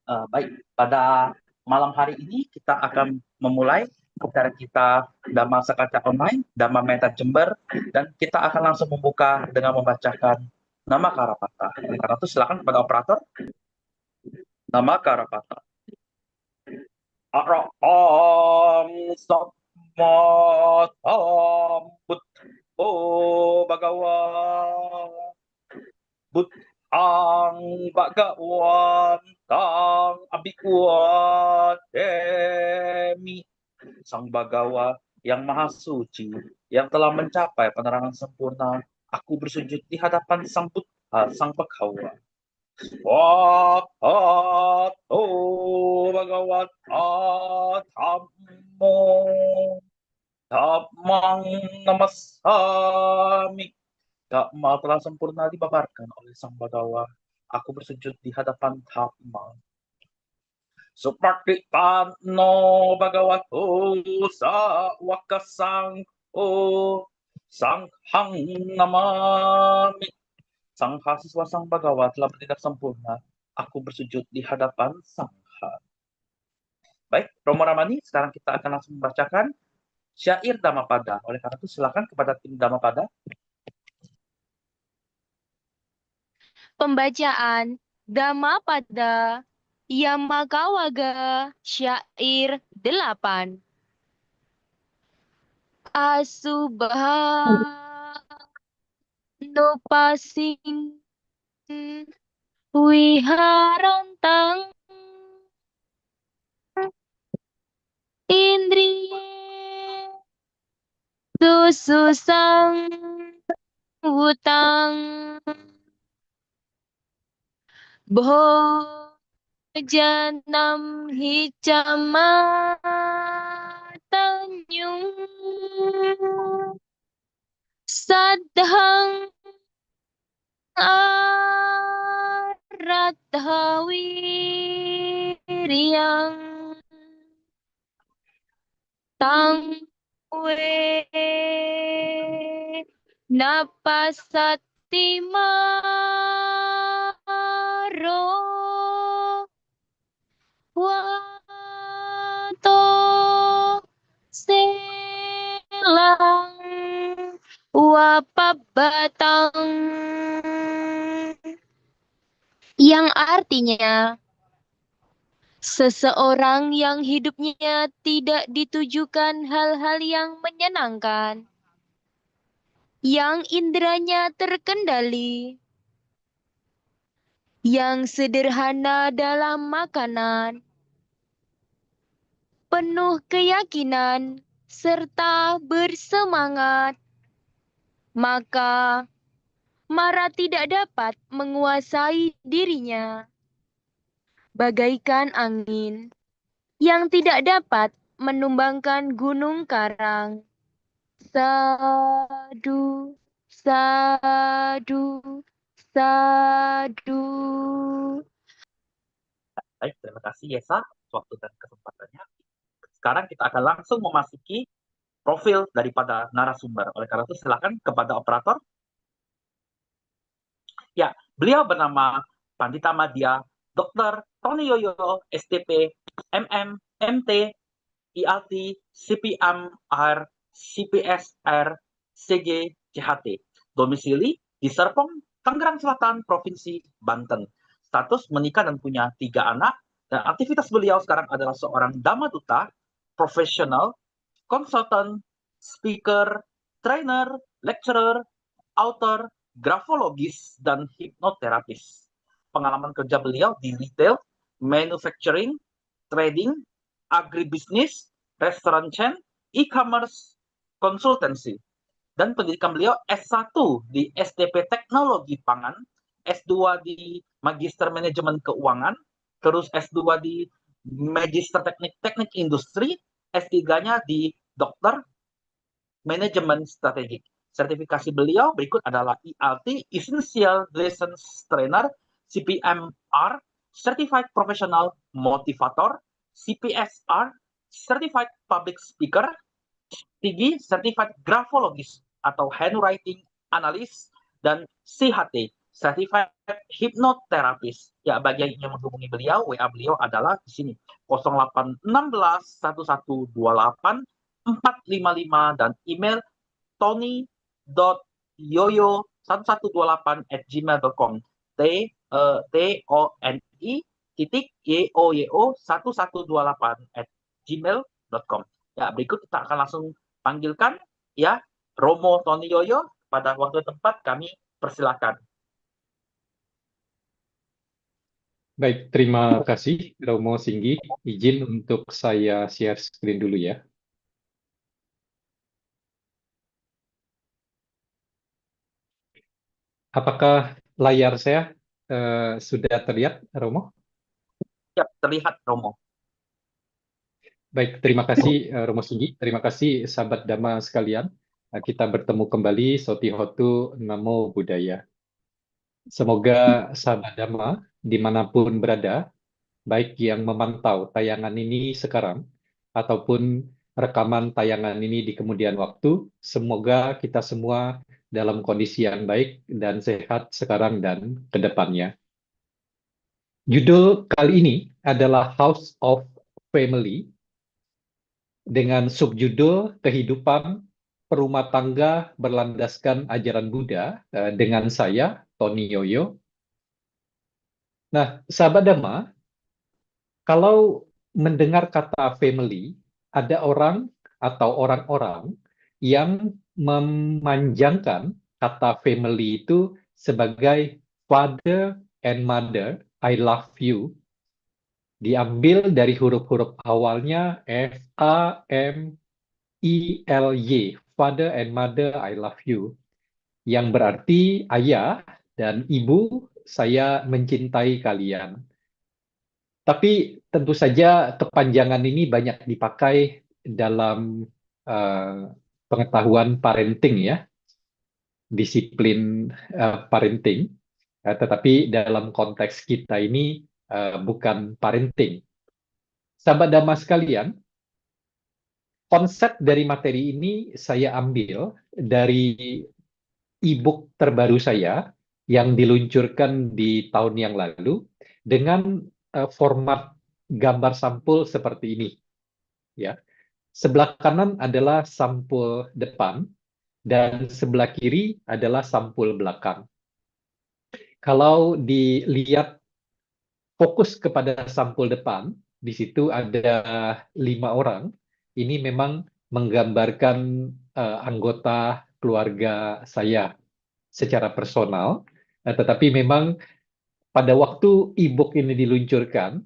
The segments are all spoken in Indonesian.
Baik, pada malam hari ini kita akan memulai acara kita Dhamma Sakaca Online, Dhamma Meta Jember, dan kita akan langsung membuka dengan membacakan nama Karapata. Oleh karena itu silakan kepada operator, nama Karapata. Araham Samma Sambuddho Bhagava Buddhang Bhagawantang Abhikuademi. Sang Bagawa yang maha suci, yang telah mencapai penerangan sempurna, aku bersujud di hadapan Sang Buddha, Sang Bagawa. Swahato Bhagavata Dhammo Dhammang Namasami. Dhamma telah sempurna dibabarkan oleh Sang Bagawa. Aku bersujud di hadapan Dhamma. Seperti Tano Bhagavato Sawakasangko Sanghang Namami. Sangha siswa Sang Bagawa telah bertindak sempurna. Aku bersujud di hadapan Sangha. Baik, Romo Ramani, sekarang kita akan langsung membacakan syair Dhammapada. Oleh karena itu, silakan kepada tim Dhammapada. Pembacaan Dhammapada Yamakawaga Syair 8. Asubhanupasing Wiharantang Indriye Sususang Wutang Bojanam Hicamatanyung Sadhang Aradhawiriyang Tang we napasati maro wato selang wapabatang, yang artinya seseorang yang hidupnya tidak ditujukan hal-hal yang menyenangkan, yang inderanya terkendali, yang sederhana dalam makanan, penuh keyakinan, serta bersemangat, maka marah tidak dapat menguasai dirinya, bagaikan angin yang tidak dapat menumbangkan gunung karang. Sadu, sadu, sadu. Baik, terima kasih Yesa waktu dan kesempatannya. Sekarang kita akan langsung memasuki profil daripada narasumber. Oleh karena itu silakan kepada operator. Ya, beliau bernama Pandita Madya Dr. Tony Yoyo, STP, MM, MT, IAT, CPMR, CPSR, CG, CHT. Domisili di Serpong, Tangerang Selatan, Provinsi Banten. Status menikah dan punya 3 anak. Dan aktivitas beliau sekarang adalah seorang Dhamma Duta, profesional, konsultan, speaker, trainer, lecturer, author, grafologis, dan hipnoterapis. Pengalaman kerja beliau di retail, manufacturing, trading, agribisnis, restoran chain, e-commerce, consultancy. Dan pendidikan beliau S1 di STP Teknologi Pangan, S2 di Magister Manajemen Keuangan, terus S2 di Magister Teknik Industri, S3-nya di Dokter Manajemen Strategik. Sertifikasi beliau berikut adalah IAT, Essential Lessons Trainer, CPMR, Certified Professional Motivator, CPSR, Certified Public Speaker, TIGI, Certified Graphologist atau Handwriting Analyst, dan CHT, Certified Hypnotherapist. Ya, bagi yang ingin menghubungi beliau, WA beliau adalah di sini 0816 1128 455 dan email tony.yoyo1128@gmail.com. TONI titik YOYO 1128@gmail.com. Ya, berikut kita akan langsung panggilkan ya Romo Tony Yoyo pada waktu tempat kami persilakan. Baik, terima kasih Romo Singgi. Izin untuk saya share screen dulu ya. Apakah layar saya sudah terlihat, Romo? Ya, terlihat Romo. Baik, terima kasih Romo Singgi. Terima kasih sahabat Dhamma sekalian. Kita bertemu kembali, Soti Hotu Namo Buddhaya. Semoga sahabat Dhamma dimanapun berada, baik yang memantau tayangan ini sekarang, ataupun rekaman tayangan ini di kemudian waktu, semoga kita semua dalam kondisi yang baik dan sehat sekarang dan ke depannya. Judul kali ini adalah House of Family, dengan subjudul Kehidupan Perumah Tangga Berlandaskan Ajaran Buddha, dengan saya, Tony Yoyo. Nah, sahabat Dhamma, kalau mendengar kata family, ada orang atau orang-orang yang memanjangkan kata family itu sebagai father and mother, I love you, diambil dari huruf-huruf awalnya FAMILY, father and mother, I love you, yang berarti ayah dan ibu, saya mencintai kalian. Tapi tentu saja kepanjangan ini banyak dipakai dalam pengetahuan parenting ya, disiplin parenting, tetapi dalam konteks kita ini bukan parenting. Sahabat Dhamma sekalian, konsep dari materi ini saya ambil dari e-book terbaru saya yang diluncurkan di tahun yang lalu dengan format gambar sampul seperti ini. Ya, sebelah kanan adalah sampul depan dan sebelah kiri adalah sampul belakang. Kalau dilihat fokus kepada sampul depan, di situ ada 5 orang. Ini memang menggambarkan anggota keluarga saya secara personal, tetapi memang pada waktu e-book ini diluncurkan,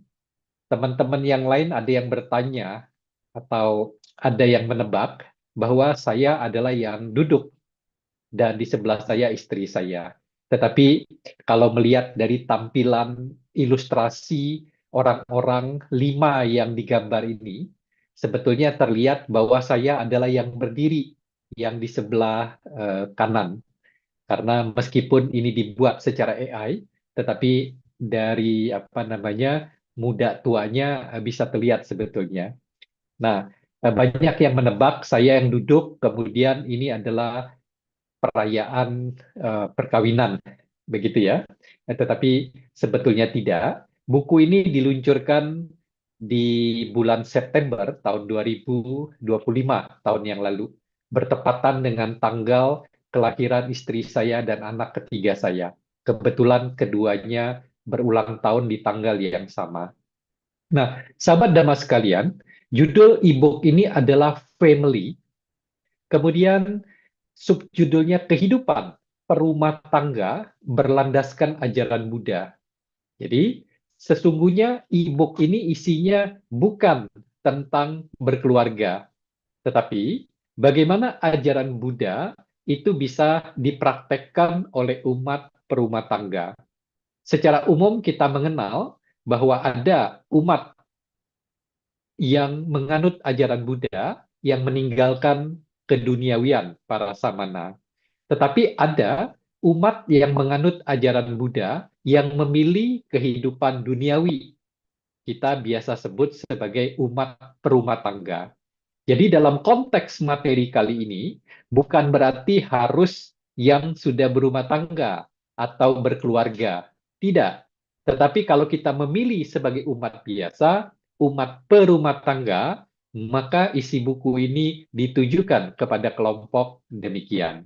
teman-teman yang lain ada yang bertanya atau ada yang menebak bahwa saya adalah yang duduk dan di sebelah saya istri saya. Tetapi kalau melihat dari tampilan ilustrasi orang-orang 5 yang digambar ini, sebetulnya terlihat bahwa saya adalah yang berdiri, yang di sebelah kanan. Karena meskipun ini dibuat secara AI, tetapi dari muda tuanya bisa terlihat sebetulnya. Nah, banyak yang menebak saya yang duduk, kemudian ini adalah perayaan perkawinan, begitu ya. Tetapi sebetulnya tidak. Buku ini diluncurkan di bulan September tahun 2025, tahun yang lalu, bertepatan dengan tanggal kelahiran istri saya dan anak ketiga saya. Kebetulan keduanya berulang tahun di tanggal yang sama. Nah, sahabat Dhamma sekalian, judul e-book ini adalah Family. Kemudian subjudulnya Kehidupan Perumah Tangga Berlandaskan Ajaran Buddha. Jadi, sesungguhnya e-book ini isinya bukan tentang berkeluarga, tetapi bagaimana ajaran Buddha itu bisa dipraktekkan oleh umat perumah tangga. Secara umum kita mengenal bahwa ada umat yang menganut ajaran Buddha yang meninggalkan keduniawian para samana. Tetapi ada umat yang menganut ajaran Buddha yang memilih kehidupan duniawi. Kita biasa sebut sebagai umat perumah tangga. Jadi dalam konteks materi kali ini, bukan berarti harus yang sudah berumah tangga atau berkeluarga. Tidak. Tetapi kalau kita memilih sebagai umat biasa, umat perumah tangga, maka isi buku ini ditujukan kepada kelompok demikian.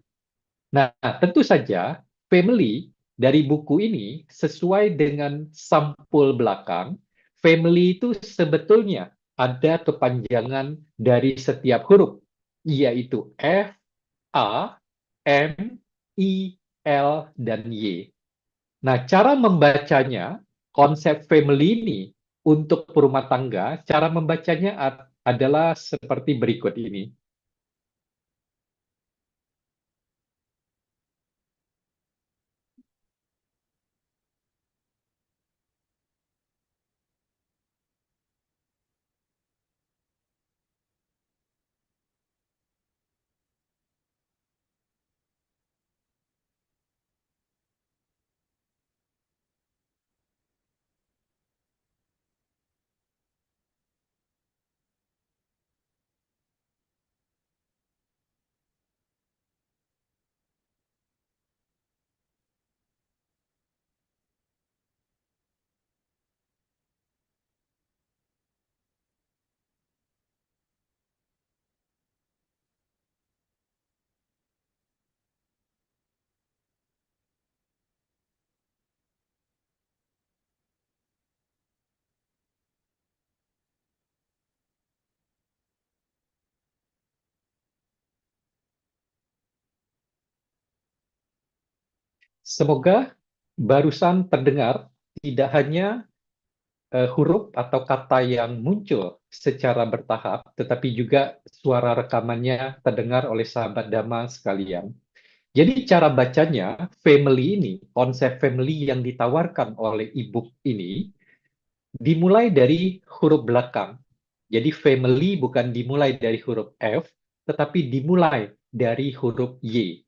Nah, tentu saja family dari buku ini sesuai dengan sampul belakang, family itu sebetulnya ada kepanjangan dari setiap huruf, yaitu F, A, M, I, L, dan Y. Nah, cara membacanya, konsep family ini untuk rumah tangga, cara membacanya adalah seperti berikut ini. Semoga barusan terdengar tidak hanya huruf atau kata yang muncul secara bertahap, tetapi juga suara rekamannya terdengar oleh sahabat Dhamma sekalian. Jadi cara bacanya, family ini, konsep family yang ditawarkan oleh e-book ini, dimulai dari huruf belakang. Jadi family bukan dimulai dari huruf F, tetapi dimulai dari huruf Y.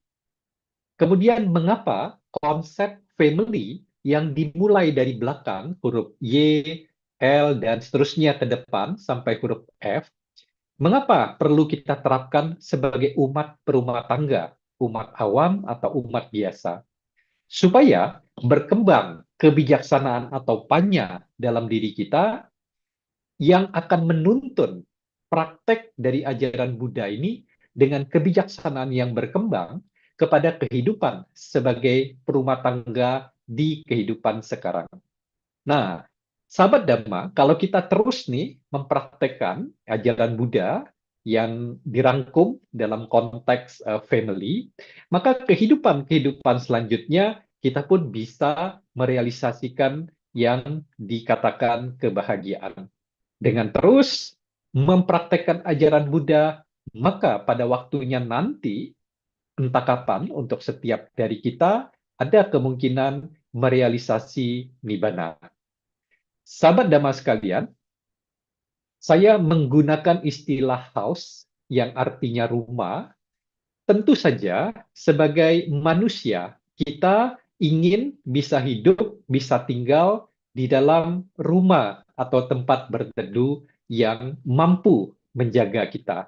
Kemudian mengapa konsep family yang dimulai dari belakang, huruf Y, L, dan seterusnya ke depan sampai huruf F, mengapa perlu kita terapkan sebagai umat perumah tangga, umat awam atau umat biasa? Supaya berkembang kebijaksanaan atau panya dalam diri kita yang akan menuntun praktek dari ajaran Buddha ini dengan kebijaksanaan yang berkembang kepada kehidupan sebagai perumah tangga di kehidupan sekarang. Nah, sahabat Dhamma, kalau kita terus nih mempraktekkan ajaran Buddha yang dirangkum dalam konteks family, maka kehidupan-kehidupan selanjutnya kita pun bisa merealisasikan yang dikatakan kebahagiaan. Dengan terus mempraktekkan ajaran Buddha, maka pada waktunya nanti, entah kapan untuk setiap dari kita, ada kemungkinan merealisasi Nibbana. Sahabat Dhamma sekalian, saya menggunakan istilah house yang artinya rumah, tentu saja sebagai manusia, kita ingin bisa hidup, bisa tinggal di dalam rumah atau tempat berteduh yang mampu menjaga kita.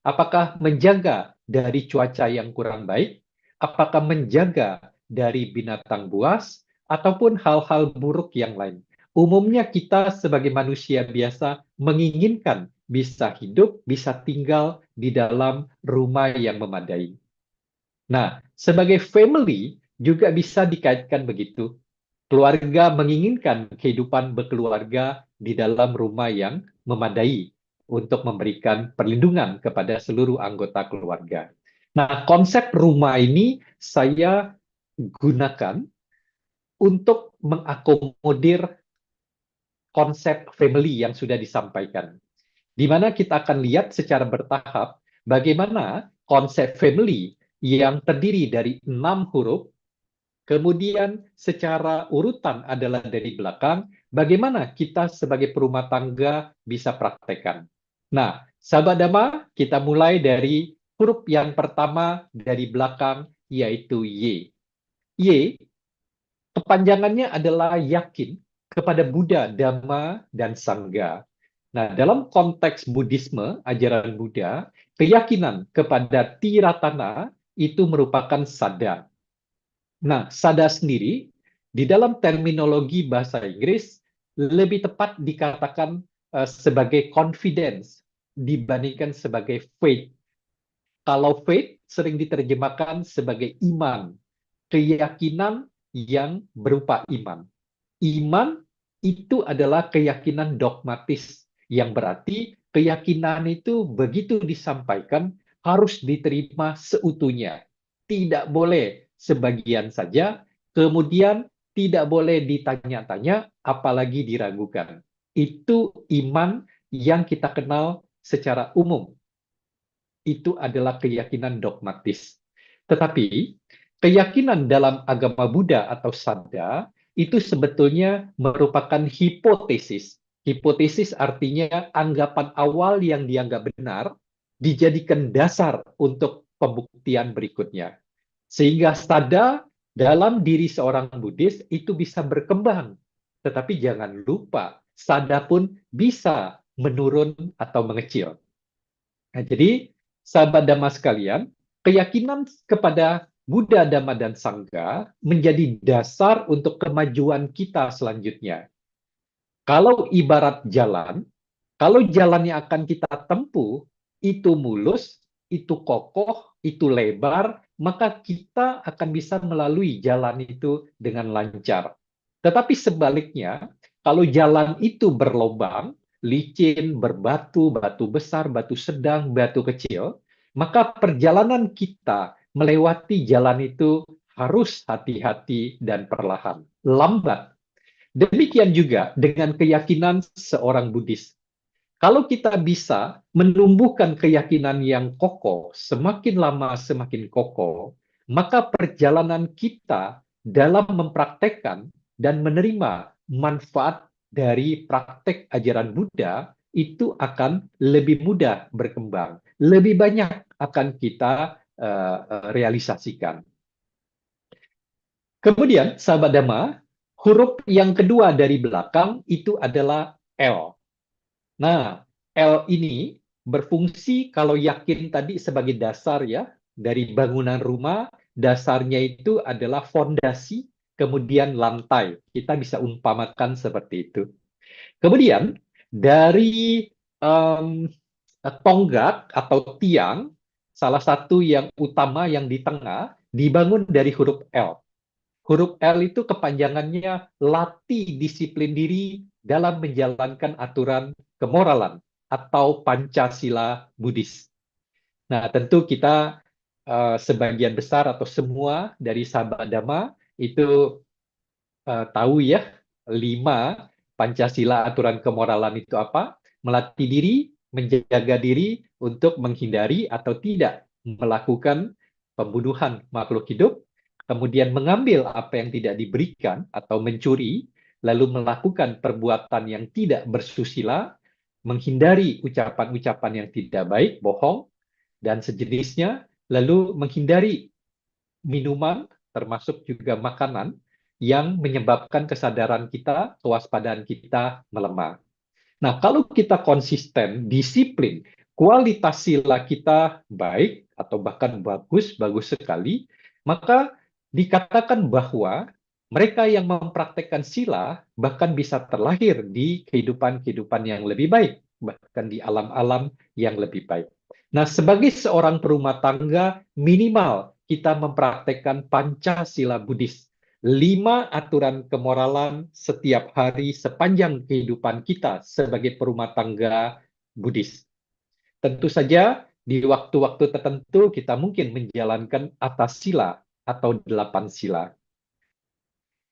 Apakah menjaga dari cuaca yang kurang baik? Apakah menjaga dari binatang buas? Ataupun hal-hal buruk yang lain? Umumnya kita sebagai manusia biasa menginginkan bisa hidup, bisa tinggal di dalam rumah yang memadai. Nah, sebagai family juga bisa dikaitkan begitu. Keluarga menginginkan kehidupan berkeluarga di dalam rumah yang memadai untuk memberikan perlindungan kepada seluruh anggota keluarga. Nah, konsep rumah ini saya gunakan untuk mengakomodir konsep family yang sudah disampaikan. Di mana kita akan lihat secara bertahap bagaimana konsep family yang terdiri dari 6 huruf, kemudian secara urutan adalah dari belakang, bagaimana kita sebagai perumah tangga bisa praktekkan. Nah, sahabat Dhamma, kita mulai dari huruf yang pertama dari belakang, yaitu Y. Y, kepanjangannya adalah yakin kepada Buddha, Dhamma, dan Sangha. Nah, dalam konteks Buddhisme, ajaran Buddha, keyakinan kepada Tiratana itu merupakan sada. Nah, sada sendiri di dalam terminologi bahasa Inggris lebih tepat dikatakan sebagai confidence dibandingkan sebagai faith. Kalau faith sering diterjemahkan sebagai iman, keyakinan yang berupa iman. Iman itu adalah keyakinan dogmatis, yang berarti keyakinan itu begitu disampaikan harus diterima seutuhnya. Tidak boleh sebagian saja, kemudian tidak boleh ditanya-tanya, apalagi diragukan. Itu iman yang kita kenal secara umum. Itu adalah keyakinan dogmatis. Tetapi keyakinan dalam agama Buddha atau Sadda itu sebetulnya merupakan hipotesis. Hipotesis artinya anggapan awal yang dianggap benar dijadikan dasar untuk pembuktian berikutnya. Sehingga Sadda dalam diri seorang Buddhis itu bisa berkembang. Tetapi jangan lupa, Sadda pun bisa menurun atau mengecil. Nah, jadi sahabat Dhamma sekalian, keyakinan kepada Buddha, Dhamma, dan Sangha menjadi dasar untuk kemajuan kita selanjutnya. Kalau ibarat jalan, kalau jalan yang akan kita tempuh itu mulus, itu kokoh, itu lebar, maka kita akan bisa melalui jalan itu dengan lancar. Tetapi sebaliknya, kalau jalan itu berlobang, licin, berbatu, batu besar, batu sedang, batu kecil, maka perjalanan kita melewati jalan itu harus hati-hati dan perlahan, lambat. Demikian juga dengan keyakinan seorang Buddhis. Kalau kita bisa menumbuhkan keyakinan yang kokoh, semakin lama semakin kokoh, maka perjalanan kita dalam mempraktekkan dan menerima manfaat dari praktek ajaran Buddha itu akan lebih mudah berkembang, lebih banyak akan kita realisasikan. Kemudian, sahabat Dhamma, huruf yang kedua dari belakang itu adalah L. Nah, L ini berfungsi kalau yakin tadi sebagai dasar ya, dari bangunan rumah, dasarnya itu adalah fondasi, kemudian lantai. Kita bisa umpamakan seperti itu. Kemudian, dari tonggak atau tiang, salah satu yang utama yang di tengah, dibangun dari huruf L. Huruf L itu kepanjangannya latih disiplin diri dalam menjalankan aturan kemoralan atau Pancasila Buddhis. Nah, tentu kita sebagian besar atau semua dari sahabat Dhamma itu tahu ya, 5 Pancasila aturan kemoralan itu apa? Melatih diri, menjaga diri untuk menghindari atau tidak melakukan pembunuhan makhluk hidup, kemudian mengambil apa yang tidak diberikan atau mencuri, lalu melakukan perbuatan yang tidak bersusila, menghindari ucapan-ucapan yang tidak baik, bohong, dan sejenisnya, lalu menghindari minuman, termasuk juga makanan, yang menyebabkan kesadaran kita, kewaspadaan kita melemah. Nah, kalau kita konsisten, disiplin, kualitas sila kita baik atau bahkan bagus, bagus sekali, maka dikatakan bahwa mereka yang mempraktekkan sila bahkan bisa terlahir di kehidupan-kehidupan yang lebih baik, bahkan di alam-alam yang lebih baik. Nah, sebagai seorang perumah tangga, minimal kita mempraktekkan Pancasila Buddhis. 5 aturan kemoralan setiap hari sepanjang kehidupan kita sebagai perumah tangga Buddhis. Tentu saja di waktu-waktu tertentu kita mungkin menjalankan atas sila atau 8 sila.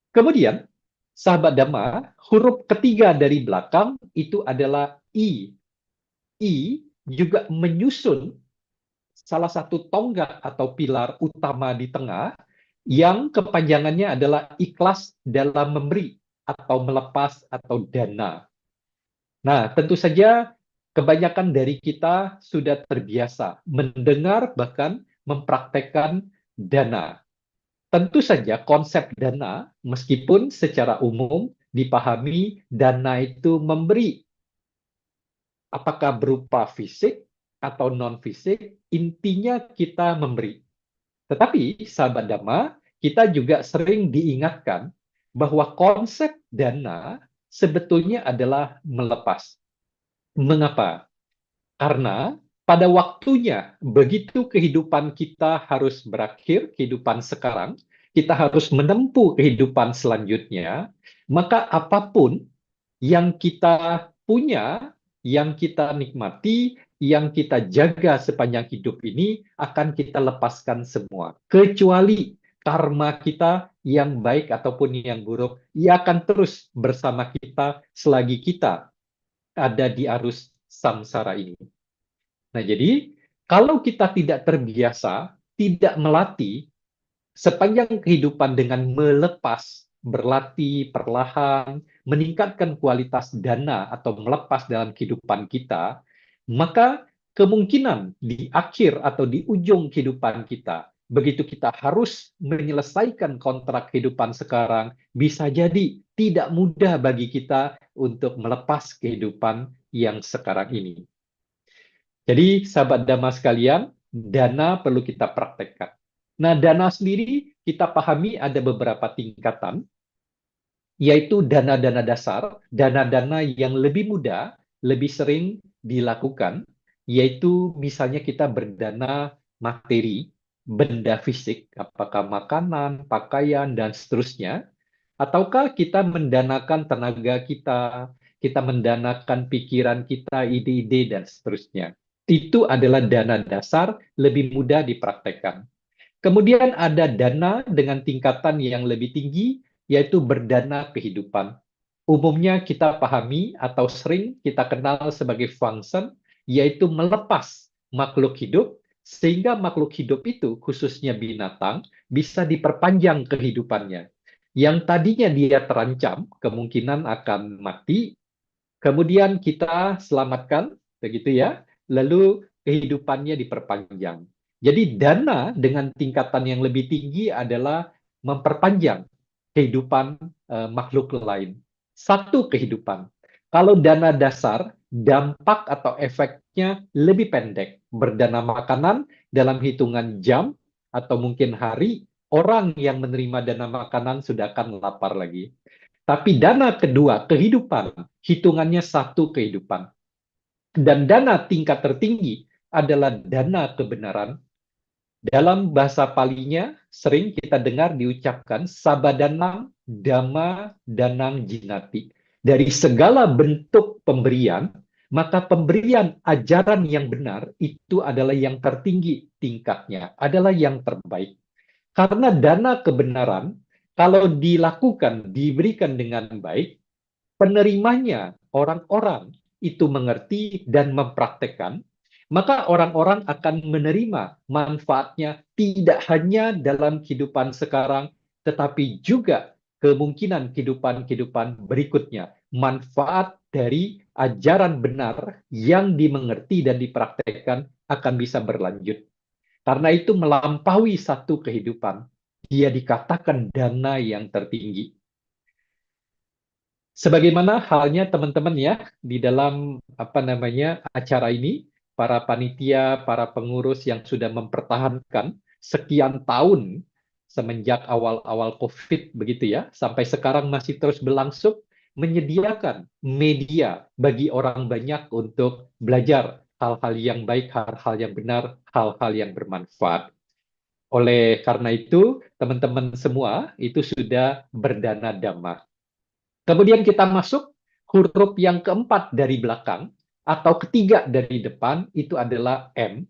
Kemudian, sahabat Dhamma, huruf ketiga dari belakang itu adalah I. I juga menyusun salah satu tonggak atau pilar utama di tengah yang kepanjangannya adalah ikhlas dalam memberi atau melepas atau dana. Nah, tentu saja kebanyakan dari kita sudah terbiasa mendengar bahkan mempraktekkan dana. Tentu saja konsep dana, meskipun secara umum dipahami dana itu memberi, apakah berupa fisik atau non-fisik, intinya kita memberi. Tetapi, sahabat Dhamma, kita juga sering diingatkan bahwa konsep dana sebetulnya adalah melepas. Mengapa? Karena pada waktunya, begitu kehidupan kita harus berakhir, kehidupan sekarang, kita harus menempuh kehidupan selanjutnya, maka apapun yang kita punya, yang kita nikmati, yang kita jaga sepanjang hidup ini akan kita lepaskan semua. Kecuali karma kita yang baik ataupun yang buruk, ia akan terus bersama kita selagi kita ada di arus samsara ini. Nah, jadi kalau kita tidak terbiasa, tidak melatih sepanjang kehidupan dengan melepas, berlatih perlahan, meningkatkan kualitas dana atau melepas dalam kehidupan kita, maka kemungkinan di akhir atau di ujung kehidupan kita, begitu kita harus menyelesaikan kontrak kehidupan sekarang, bisa jadi tidak mudah bagi kita untuk melepas kehidupan yang sekarang ini. Jadi, sahabat Dhamma sekalian, dana perlu kita praktekkan. Nah, dana sendiri kita pahami ada beberapa tingkatan, yaitu dana-dana dasar, dana-dana yang lebih mudah, lebih sering dilakukan, yaitu misalnya kita berdana materi, benda fisik, apakah makanan, pakaian, dan seterusnya, ataukah kita mendanakan tenaga kita mendanakan pikiran kita, ide-ide, dan seterusnya. Itu adalah dana dasar, lebih mudah dipraktekkan. Kemudian ada dana dengan tingkatan yang lebih tinggi, yaitu berdana kehidupan. Umumnya kita pahami atau sering kita kenal sebagai function, yaitu melepas makhluk hidup, sehingga makhluk hidup itu, khususnya binatang, bisa diperpanjang kehidupannya. Yang tadinya dia terancam, kemungkinan akan mati, kemudian kita selamatkan, begitu ya, lalu kehidupannya diperpanjang. Jadi dana dengan tingkatan yang lebih tinggi adalah memperpanjang kehidupan makhluk lain. Satu kehidupan. Kalau dana dasar, dampak atau efeknya lebih pendek. Berdana makanan dalam hitungan jam atau mungkin hari, orang yang menerima dana makanan sudah akan lapar lagi. Tapi dana kedua, kehidupan, hitungannya satu kehidupan. Dan dana tingkat tertinggi adalah dana kebenaran. Dalam bahasa Palinya sering kita dengar diucapkan sabadanang dhamma danang jinati. Dari segala bentuk pemberian, maka pemberian ajaran yang benar itu adalah yang tertinggi tingkatnya, adalah yang terbaik. Karena dana kebenaran, kalau dilakukan, diberikan dengan baik, penerimanya orang-orang itu mengerti dan mempraktekkan, maka orang-orang akan menerima manfaatnya tidak hanya dalam kehidupan sekarang, tetapi juga kemungkinan kehidupan-kehidupan berikutnya. Manfaat dari ajaran benar yang dimengerti dan dipraktekkan akan bisa berlanjut. Karena itu melampaui satu kehidupan. Dia dikatakan dana yang tertinggi. Sebagaimana halnya teman-teman ya di dalam acara ini, para panitia, para pengurus yang sudah mempertahankan sekian tahun semenjak awal-awal COVID begitu ya, sampai sekarang masih terus berlangsung, menyediakan media bagi orang banyak untuk belajar hal-hal yang baik, hal-hal yang benar, hal-hal yang bermanfaat. Oleh karena itu, teman-teman semua itu sudah berdana dhamma. Kemudian kita masuk huruf yang keempat dari belakang atau ketiga dari depan itu adalah M.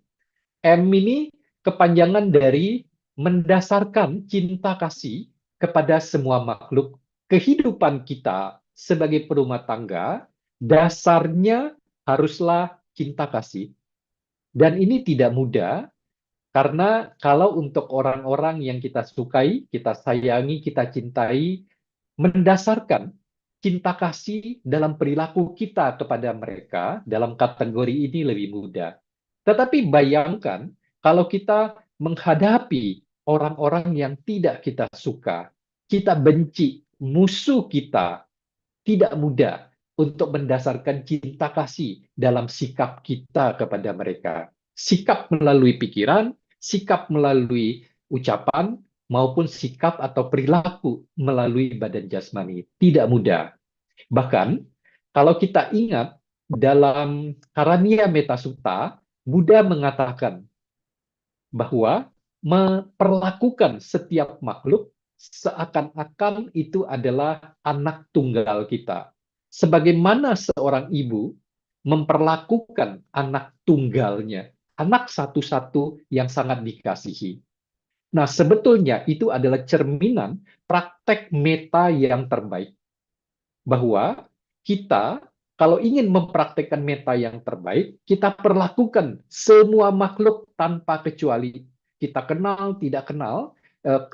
M ini kepanjangan dari mendasarkan cinta kasih kepada semua makhluk. Kehidupan kita sebagai perumah tangga dasarnya haruslah cinta kasih. Dan ini tidak mudah karena kalau untuk orang-orang yang kita sukai, kita sayangi, kita cintai, mendasarkan cinta kasih dalam perilaku kita kepada mereka dalam kategori ini lebih mudah. Tetapi bayangkan kalau kita menghadapi orang-orang yang tidak kita suka, kita benci, musuh kita, tidak mudah untuk mendasarkan cinta kasih dalam sikap kita kepada mereka. Sikap melalui pikiran, sikap melalui ucapan, maupun sikap atau perilaku melalui badan jasmani. Tidak mudah. Bahkan, kalau kita ingat dalam Karania Metta Sutta, Buddha mengatakan bahwa memperlakukan setiap makhluk seakan-akan itu adalah anak tunggal kita. Sebagaimana seorang ibu memperlakukan anak tunggalnya, anak satu-satu yang sangat dikasihi. Nah, sebetulnya itu adalah cerminan praktek meta yang terbaik. Bahwa kita kalau ingin mempraktekkan meta yang terbaik, kita perlakukan semua makhluk tanpa kecuali. Kita kenal, tidak kenal,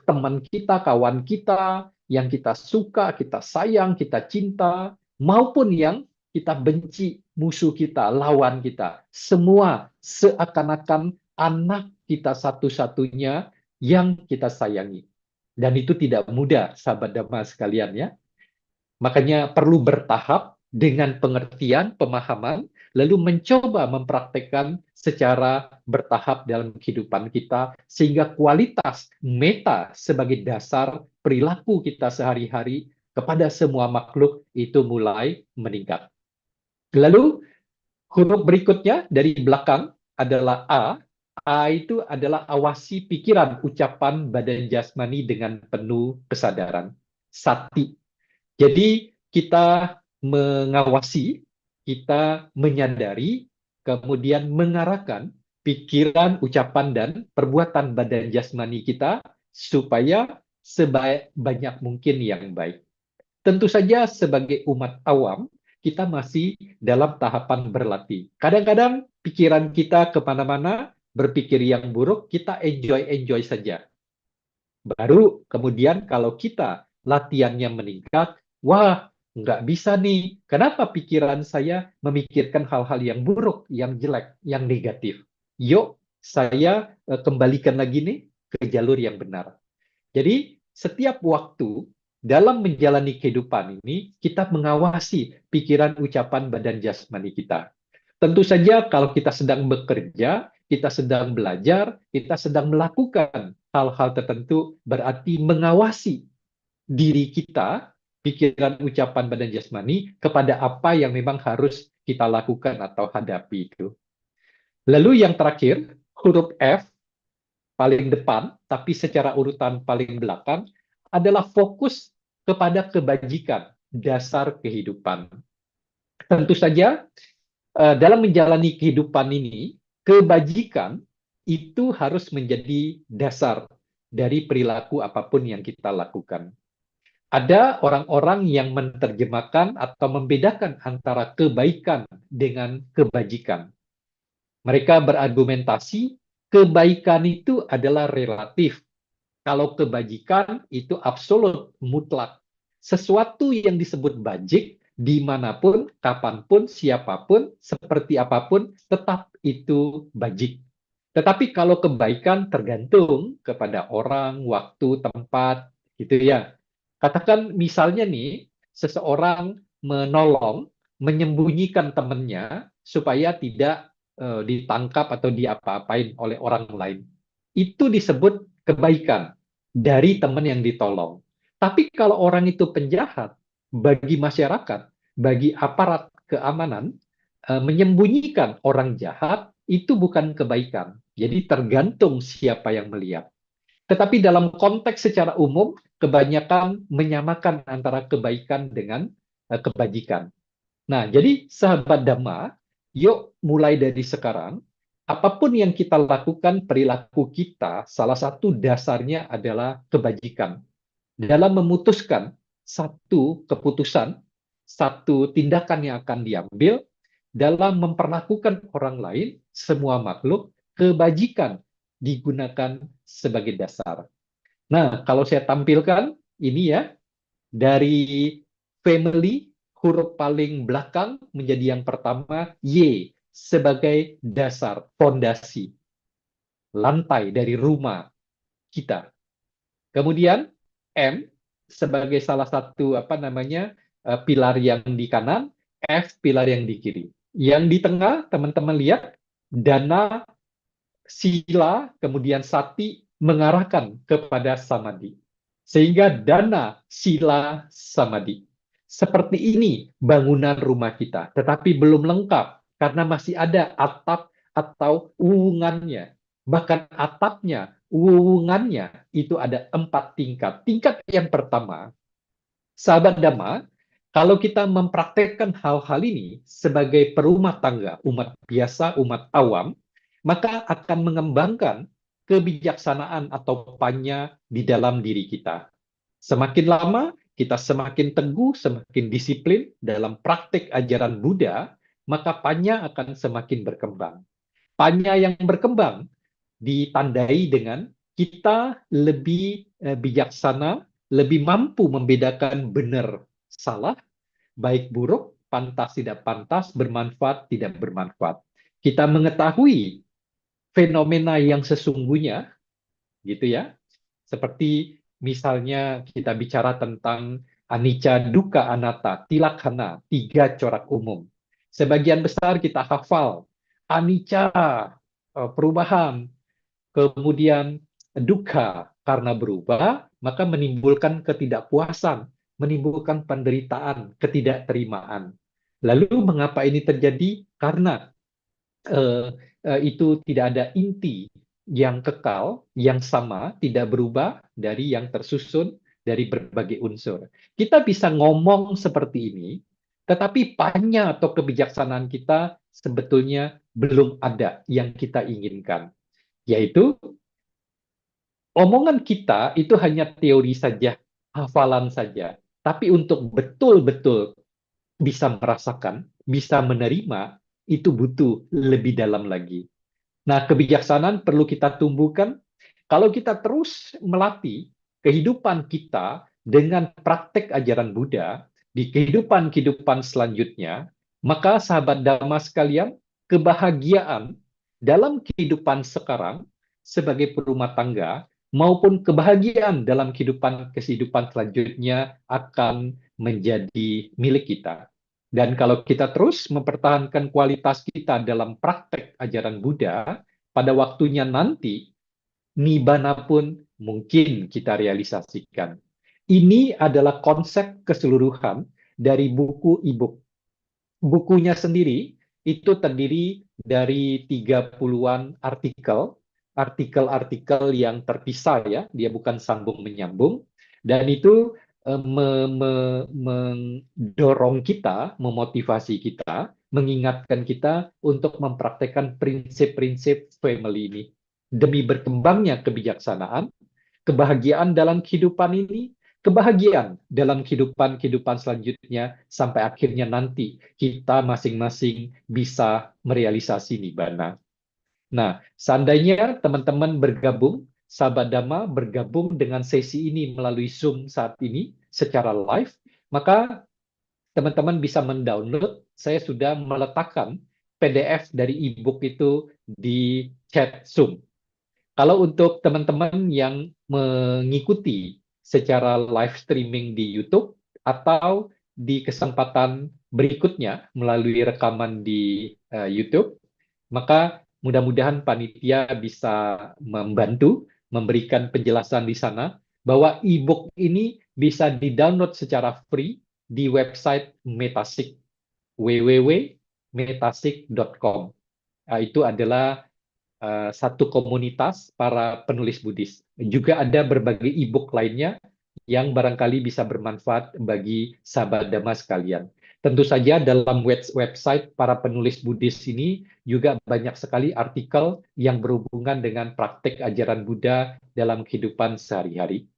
teman kita, kawan kita, yang kita suka, kita sayang, kita cinta, maupun yang kita benci, musuh kita, lawan kita. Semua seakan-akan anak kita satu-satunya yang kita sayangi. Dan itu tidak mudah, sahabat Dhamma sekalian ya. Makanya perlu bertahap dengan pengertian, pemahaman, lalu mencoba mempraktekkan secara bertahap dalam kehidupan kita, sehingga kualitas meta sebagai dasar perilaku kita sehari-hari kepada semua makhluk itu mulai meningkat. Lalu huruf berikutnya dari belakang adalah A. A itu adalah awasi pikiran, ucapan, badan jasmani dengan penuh kesadaran. Sati. Jadi kita mengawasi, kita menyadari, kemudian mengarahkan pikiran, ucapan, dan perbuatan badan jasmani kita supaya sebanyak mungkin yang baik. Tentu saja sebagai umat awam, kita masih dalam tahapan berlatih. Kadang-kadang pikiran kita kemana-mana, berpikir yang buruk, kita enjoy-enjoy saja. Baru kemudian kalau kita latihannya meningkat, wah, nggak bisa nih. Kenapa pikiran saya memikirkan hal-hal yang buruk, yang jelek, yang negatif? Yuk, saya kembalikan lagi nih ke jalur yang benar. Jadi, setiap waktu dalam menjalani kehidupan ini, kita mengawasi pikiran, ucapan, badan jasmani kita. Tentu saja kalau kita sedang bekerja, kita sedang belajar, kita sedang melakukan hal-hal tertentu, berarti mengawasi diri kita, pikiran, ucapan, badan jasmani, kepada apa yang memang harus kita lakukan atau hadapi itu. Lalu yang terakhir, huruf F, paling depan, tapi secara urutan paling belakang, adalah fokus kepada kebajikan, dasar kehidupan. Tentu saja, dalam menjalani kehidupan ini, kebajikan itu harus menjadi dasar dari perilaku apapun yang kita lakukan. Ada orang-orang yang menerjemahkan atau membedakan antara kebaikan dengan kebajikan. Mereka berargumentasi, kebaikan itu adalah relatif. Kalau kebajikan itu absolut, mutlak. Sesuatu yang disebut bajik, dimanapun, kapanpun, siapapun, seperti apapun, tetap itu bajik. Tetapi kalau kebaikan tergantung kepada orang, waktu, tempat, gitu ya. Katakan misalnya nih, seseorang menolong, menyembunyikan temannya supaya tidak ditangkap atau diapa-apain oleh orang lain. Itu disebut kebaikan dari teman yang ditolong. Tapi kalau orang itu penjahat, bagi masyarakat, bagi aparat keamanan, menyembunyikan orang jahat, itu bukan kebaikan. Jadi tergantung siapa yang melihat. Tetapi dalam konteks secara umum, kebanyakan menyamakan antara kebaikan dengan kebajikan. Nah, jadi sahabat Dhamma, yuk mulai dari sekarang, apapun yang kita lakukan, perilaku kita, salah satu dasarnya adalah kebajikan. Dalam memutuskan satu keputusan, satu tindakan yang akan diambil, dalam memperlakukan orang lain, semua makhluk, kebajikan digunakan sebagai dasar. Nah, kalau saya tampilkan ini ya, dari family, huruf paling belakang menjadi yang pertama, Y, sebagai dasar, fondasi, lantai dari rumah kita. Kemudian M, sebagai salah satu pilar yang di kanan, F, pilar yang di kiri. Yang di tengah, teman-teman lihat, dana, sila, kemudian sati, mengarahkan kepada samadhi. Sehingga dana sila samadhi. Seperti ini bangunan rumah kita, tetapi belum lengkap karena masih ada atap atau uwungannya. Bahkan atapnya, uwungannya itu ada 4 tingkat. Tingkat yang pertama, sahabat Dhamma, kalau kita mempraktekkan hal-hal ini sebagai perumah tangga, umat biasa, umat awam, maka akan mengembangkan kebijaksanaan atau panya di dalam diri kita. Semakin lama, kita semakin teguh, semakin disiplin dalam praktek ajaran Buddha, maka panya akan semakin berkembang. Panya yang berkembang ditandai dengan kita lebih bijaksana, lebih mampu membedakan benar salah, baik buruk, pantas tidak pantas, bermanfaat tidak bermanfaat. Kita mengetahui fenomena yang sesungguhnya, gitu ya. Seperti misalnya kita bicara tentang anicca, dukkha, anatta, tilakhana, 3 corak umum. Sebagian besar kita hafal anicca, perubahan, kemudian dukkha karena berubah, maka menimbulkan ketidakpuasan, menimbulkan penderitaan, ketidakterimaan. Lalu mengapa ini terjadi? Karena itu tidak ada inti yang kekal, yang sama, tidak berubah dari yang tersusun dari berbagai unsur. Kita bisa ngomong seperti ini, tetapi panya atau kebijaksanaan kita sebetulnya belum ada yang kita inginkan. Yaitu omongan kita itu hanya teori saja, hafalan saja. Tapi untuk betul-betul bisa merasakan, bisa menerima, itu butuh lebih dalam lagi. Nah, kebijaksanaan perlu kita tumbuhkan. Kalau kita terus melatih kehidupan kita dengan praktek ajaran Buddha di kehidupan-kehidupan selanjutnya, maka sahabat Dhamma sekalian, kebahagiaan dalam kehidupan sekarang sebagai perumah tangga maupun kebahagiaan dalam kehidupan selanjutnya akan menjadi milik kita. Dan kalau kita terus mempertahankan kualitas kita dalam praktek ajaran Buddha, pada waktunya nanti, Nibbana pun mungkin kita realisasikan. Ini adalah konsep keseluruhan dari buku e-book. Bukunya sendiri itu terdiri dari 30-an artikel, artikel-artikel yang terpisah ya, dia bukan sambung menyambung, dan itu mendorong kita, memotivasi kita, mengingatkan kita untuk mempraktekkan prinsip-prinsip family ini. Demi berkembangnya kebijaksanaan, kebahagiaan dalam kehidupan ini, kebahagiaan dalam kehidupan selanjutnya, sampai akhirnya nanti kita masing-masing bisa merealisasi Nibbana. Nah, seandainya teman-teman bergabung, sahabat Dhamma bergabung dengan sesi ini melalui Zoom saat ini secara live, maka teman-teman bisa mendownload. Saya sudah meletakkan PDF dari e-book itu di chat Zoom. Kalau untuk teman-teman yang mengikuti secara live streaming di YouTube atau di kesempatan berikutnya melalui rekaman di YouTube, maka mudah-mudahan panitia bisa membantu memberikan penjelasan di sana bahwa e-book ini bisa di-download secara free di website Metasik, www.metasik.com. Itu adalah satu komunitas para penulis Buddhis. Juga ada berbagai e-book lainnya yang barangkali bisa bermanfaat bagi sahabat Dhamma sekalian. Tentu saja dalam website para penulis Buddhis ini juga banyak sekali artikel yang berhubungan dengan praktek ajaran Buddha dalam kehidupan sehari-hari.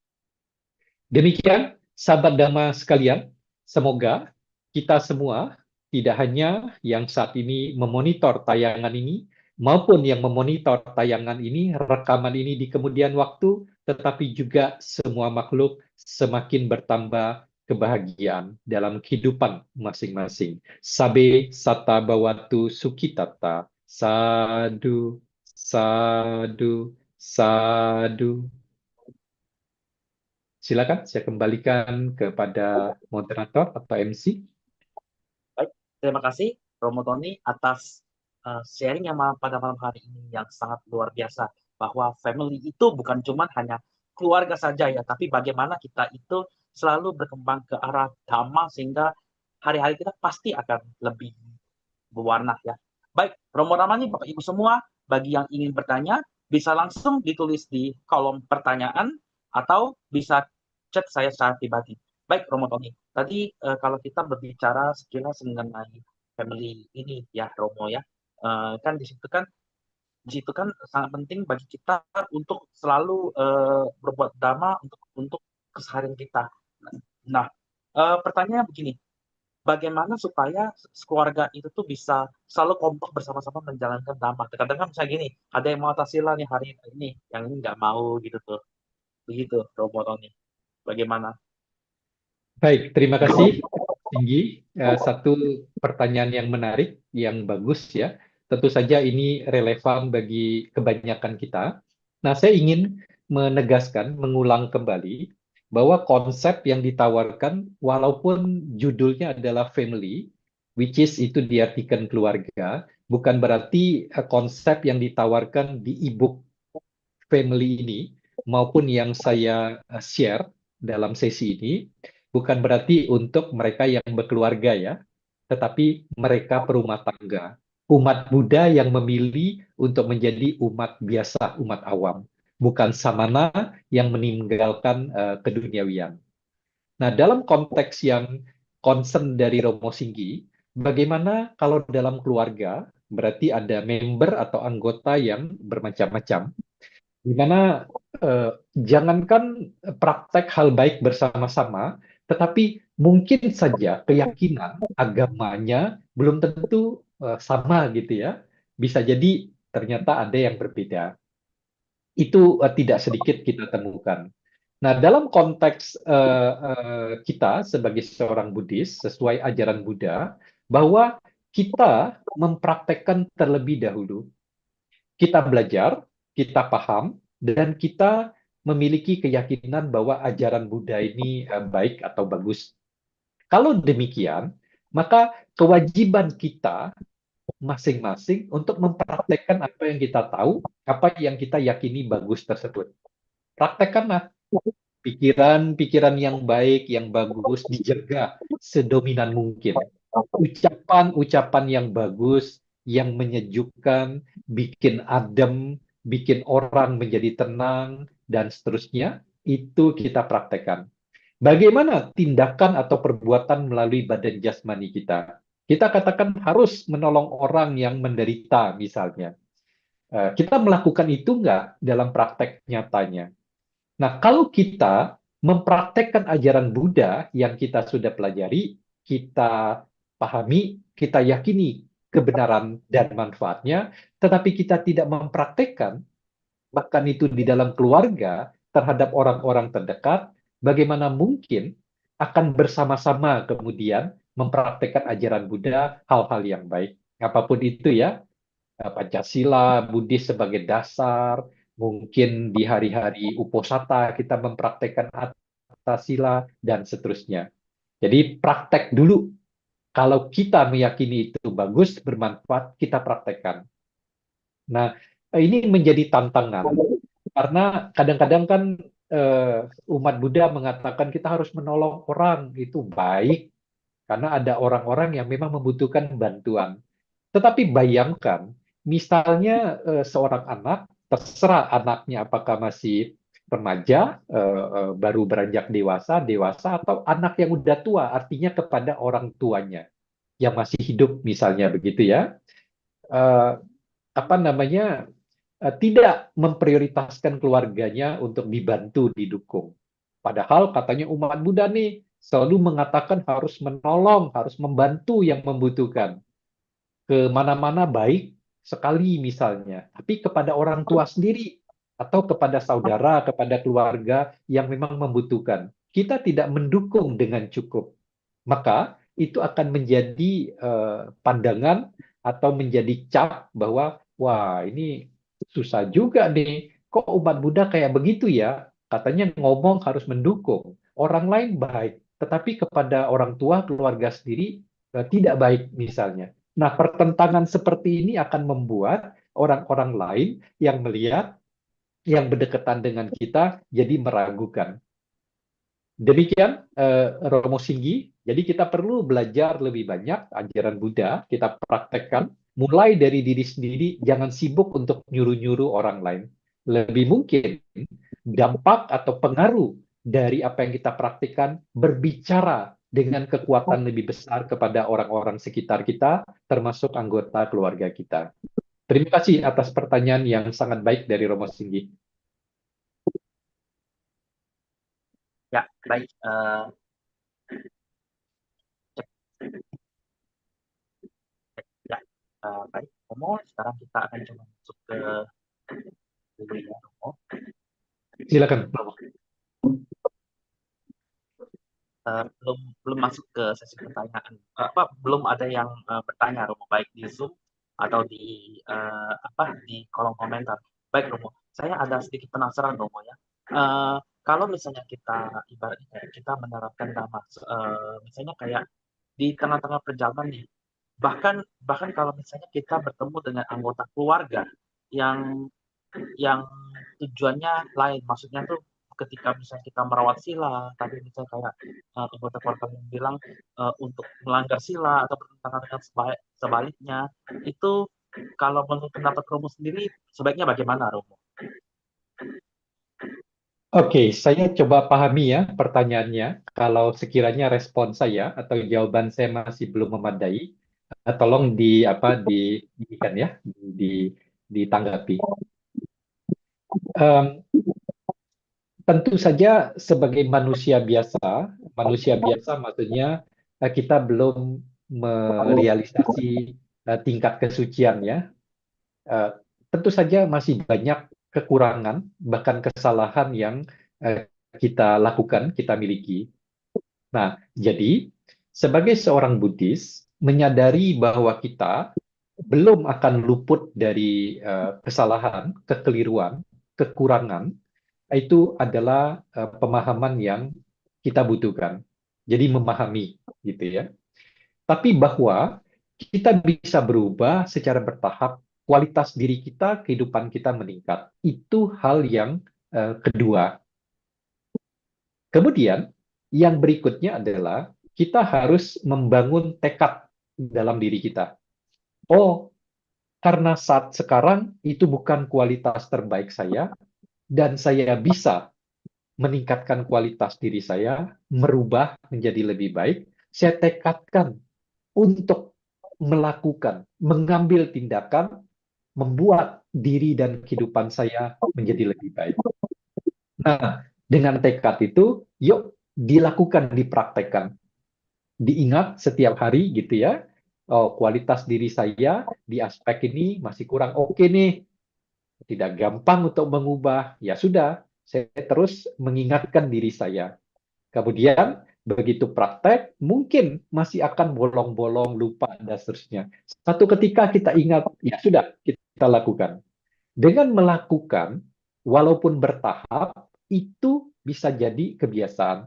Demikian, sahabat Dhamma sekalian, semoga kita semua, tidak hanya yang saat ini memonitor tayangan ini, maupun yang memonitor tayangan ini, rekaman ini di kemudian waktu, tetapi juga semua makhluk semakin bertambah kebahagiaan dalam kehidupan masing-masing. Sabe sata bawatu sukitata. Sadu, sadu, sadu. Silakan saya kembalikan kepada moderator atau MC. Baik, terima kasih Romo Tony atas sharing yang pada malam hari ini yang sangat luar biasa bahwa family itu bukan cuma hanya keluarga saja ya, tapi bagaimana kita itu selalu berkembang ke arah dhamma sehingga hari-hari kita pasti akan lebih berwarna ya. Baik, Romo Ramani, Bapak Ibu semua, bagi yang ingin bertanya, bisa langsung ditulis di kolom pertanyaan atau bisa chat saya secara pribadi. Baik, Romo Tony. Tadi kalau kita berbicara sekilas mengenai family ini ya, Romo ya, kan di situ kan sangat penting bagi kita untuk selalu berbuat dhamma untuk keseharian kita. Nah, pertanyaannya begini, bagaimana supaya keluarga itu tuh bisa selalu kompak bersama-sama menjalankan dhamma. Kadang-kadang misalnya gini, ada yang mau tasila nih hari ini, yang ini nggak mau gitu tuh. Begitu, Romo Tony. Bagaimana? Baik, terima kasih, Tinggi. Satu pertanyaan yang menarik, yang bagus ya. Tentu saja ini relevan bagi kebanyakan kita. Nah, saya ingin menegaskan, mengulang kembali, bahwa konsep yang ditawarkan, walaupun judulnya adalah family, which is itu diartikan keluarga, bukan berarti konsep yang ditawarkan di e-book family ini, maupun yang saya share dalam sesi ini, bukan berarti untuk mereka yang berkeluarga ya, tetapi mereka perumah tangga. Umat Buddha yang memilih untuk menjadi umat biasa, umat awam. Bukan samana yang meninggalkan keduniawian. Nah, dalam konteks yang concern dari Romo Singgi, bagaimana kalau dalam keluarga, berarti ada member atau anggota yang bermacam-macam, di mana jangankan praktek hal baik bersama-sama, tetapi mungkin saja keyakinan agamanya belum tentu sama gitu ya. Bisa jadi ternyata ada yang berbeda. Itu tidak sedikit kita temukan. Nah, dalam konteks kita sebagai seorang Buddhis, sesuai ajaran Buddha, bahwa kita mempraktekkan terlebih dahulu. Kita belajar, kita paham, dan kita memiliki keyakinan bahwa ajaran Buddha ini baik atau bagus. Kalau demikian, maka kewajiban kita masing-masing untuk mempraktekkan apa yang kita tahu, apa yang kita yakini bagus tersebut. Praktekkanlah pikiran-pikiran yang baik, yang bagus, dijaga sedominan mungkin. Ucapan-ucapan yang bagus, yang menyejukkan, bikin adem, bikin orang menjadi tenang, dan seterusnya, itu kita praktekkan. Bagaimana tindakan atau perbuatan melalui badan jasmani kita? Kita katakan harus menolong orang yang menderita, misalnya. Kita melakukan itu nggak dalam praktek nyatanya? Nah, kalau kita mempraktekkan ajaran Buddha yang kita sudah pelajari, kita pahami, kita yakini kebenaran dan manfaatnya, tetapi kita tidak mempraktekkan, bahkan itu di dalam keluarga, terhadap orang-orang terdekat, bagaimana mungkin akan bersama-sama kemudian mempraktekkan ajaran Buddha, hal-hal yang baik. Apapun itu ya, Pancasila, Buddhis sebagai dasar, mungkin di hari-hari Uposatha kita mempraktekkan Atthasila, dan seterusnya. Jadi praktek dulu. Kalau kita meyakini itu bagus, bermanfaat, kita praktekkan. Nah, ini menjadi tantangan. Karena kadang-kadang kan umat Buddha mengatakan kita harus menolong orang, itu baik. Karena ada orang-orang yang memang membutuhkan bantuan. Tetapi bayangkan, misalnya seorang anak, terserah anaknya apakah masih remaja, baru beranjak dewasa, dewasa, atau anak yang udah tua, artinya kepada orang tuanya yang masih hidup, misalnya begitu ya. Eh, apa namanya? Tidak memprioritaskan keluarganya untuk dibantu, didukung. Padahal katanya umat Buddha nih selalu mengatakan harus menolong, harus membantu yang membutuhkan ke mana-mana baik sekali misalnya, tapi kepada orang tua sendiri atau kepada saudara, kepada keluarga yang memang membutuhkan, kita tidak mendukung dengan cukup. Maka itu akan menjadi pandangan atau menjadi cap bahwa wah ini susah juga nih. Kok umat Buddha kayak begitu ya? Katanya ngomong harus mendukung. Orang lain baik, tetapi kepada orang tua, keluarga sendiri tidak baik misalnya. Nah, pertentangan seperti ini akan membuat orang-orang lain yang melihat yang berdekatan dengan kita jadi meragukan. Demikian Romo Singgi. Jadi kita perlu belajar lebih banyak ajaran Buddha, kita praktekkan mulai dari diri sendiri, jangan sibuk untuk nyuruh-nyuruh orang lain. Lebih mungkin dampak atau pengaruh dari apa yang kita praktikkan berbicara dengan kekuatan lebih besar kepada orang-orang sekitar kita, termasuk anggota keluarga kita. Terima kasih atas pertanyaan yang sangat baik dari Romo Singgi. Ya, baik. Ya, baik. Romo, sekarang kita akan coba masuk ke dulu ya, Romo. Silakan, Romo. Belum masuk ke sesi pertanyaan. Belum ada yang bertanya, Romo, baik di Zoom atau di kolom komentar. Baik, Romo. Saya ada sedikit penasaran, Romo ya. Kalau misalnya kita ibaratnya kayak kita menerapkan dhamma, misalnya kayak di tengah-tengah perjalanan nih, bahkan kalau misalnya kita bertemu dengan anggota keluarga yang yang tujuannya lain, maksudnya tuh ketika misalnya kita merawat sila, tapi misalnya kayak anggota keluarga yang bilang untuk melanggar sila atau bertentangan dengan sebaliknya, itu kalau menurut pendapat Romo sendiri sebaiknya bagaimana, Romo? Oke, saya coba pahami ya pertanyaannya. Kalau sekiranya respon saya atau jawaban saya masih belum memadai, tolong diikan ya, ditanggapi. Tentu saja sebagai manusia biasa maksudnya kita belum merealisasi tingkat kesucian ya. Eh, Tentu saja masih banyak kekurangan, bahkan kesalahan yang kita lakukan, kita miliki. Nah, jadi sebagai seorang Buddhis, menyadari bahwa kita belum akan luput dari kesalahan, kekeliruan, kekurangan, itu adalah pemahaman yang kita butuhkan. Jadi memahami, gitu ya. Tapi bahwa kita bisa berubah secara bertahap, kualitas diri kita, kehidupan kita meningkat. Itu hal yang kedua. Kemudian, yang berikutnya adalah kita harus membangun tekad dalam diri kita. Oh, karena saat sekarang itu bukan kualitas terbaik saya, dan saya bisa meningkatkan kualitas diri saya, merubah menjadi lebih baik, saya tekadkan untuk melakukan, mengambil tindakan, membuat diri dan kehidupan saya menjadi lebih baik. Nah, dengan tekad itu, yuk dilakukan, dipraktekkan. Diingat setiap hari gitu ya, oh, kualitas diri saya di aspek ini masih kurang oke nih, tidak gampang untuk mengubah, ya sudah, saya terus mengingatkan diri saya. Kemudian begitu praktek, mungkin masih akan bolong-bolong, lupa, dan seterusnya. Satu ketika kita ingat, ya sudah, kita lakukan. Dengan melakukan, walaupun bertahap, itu bisa jadi kebiasaan.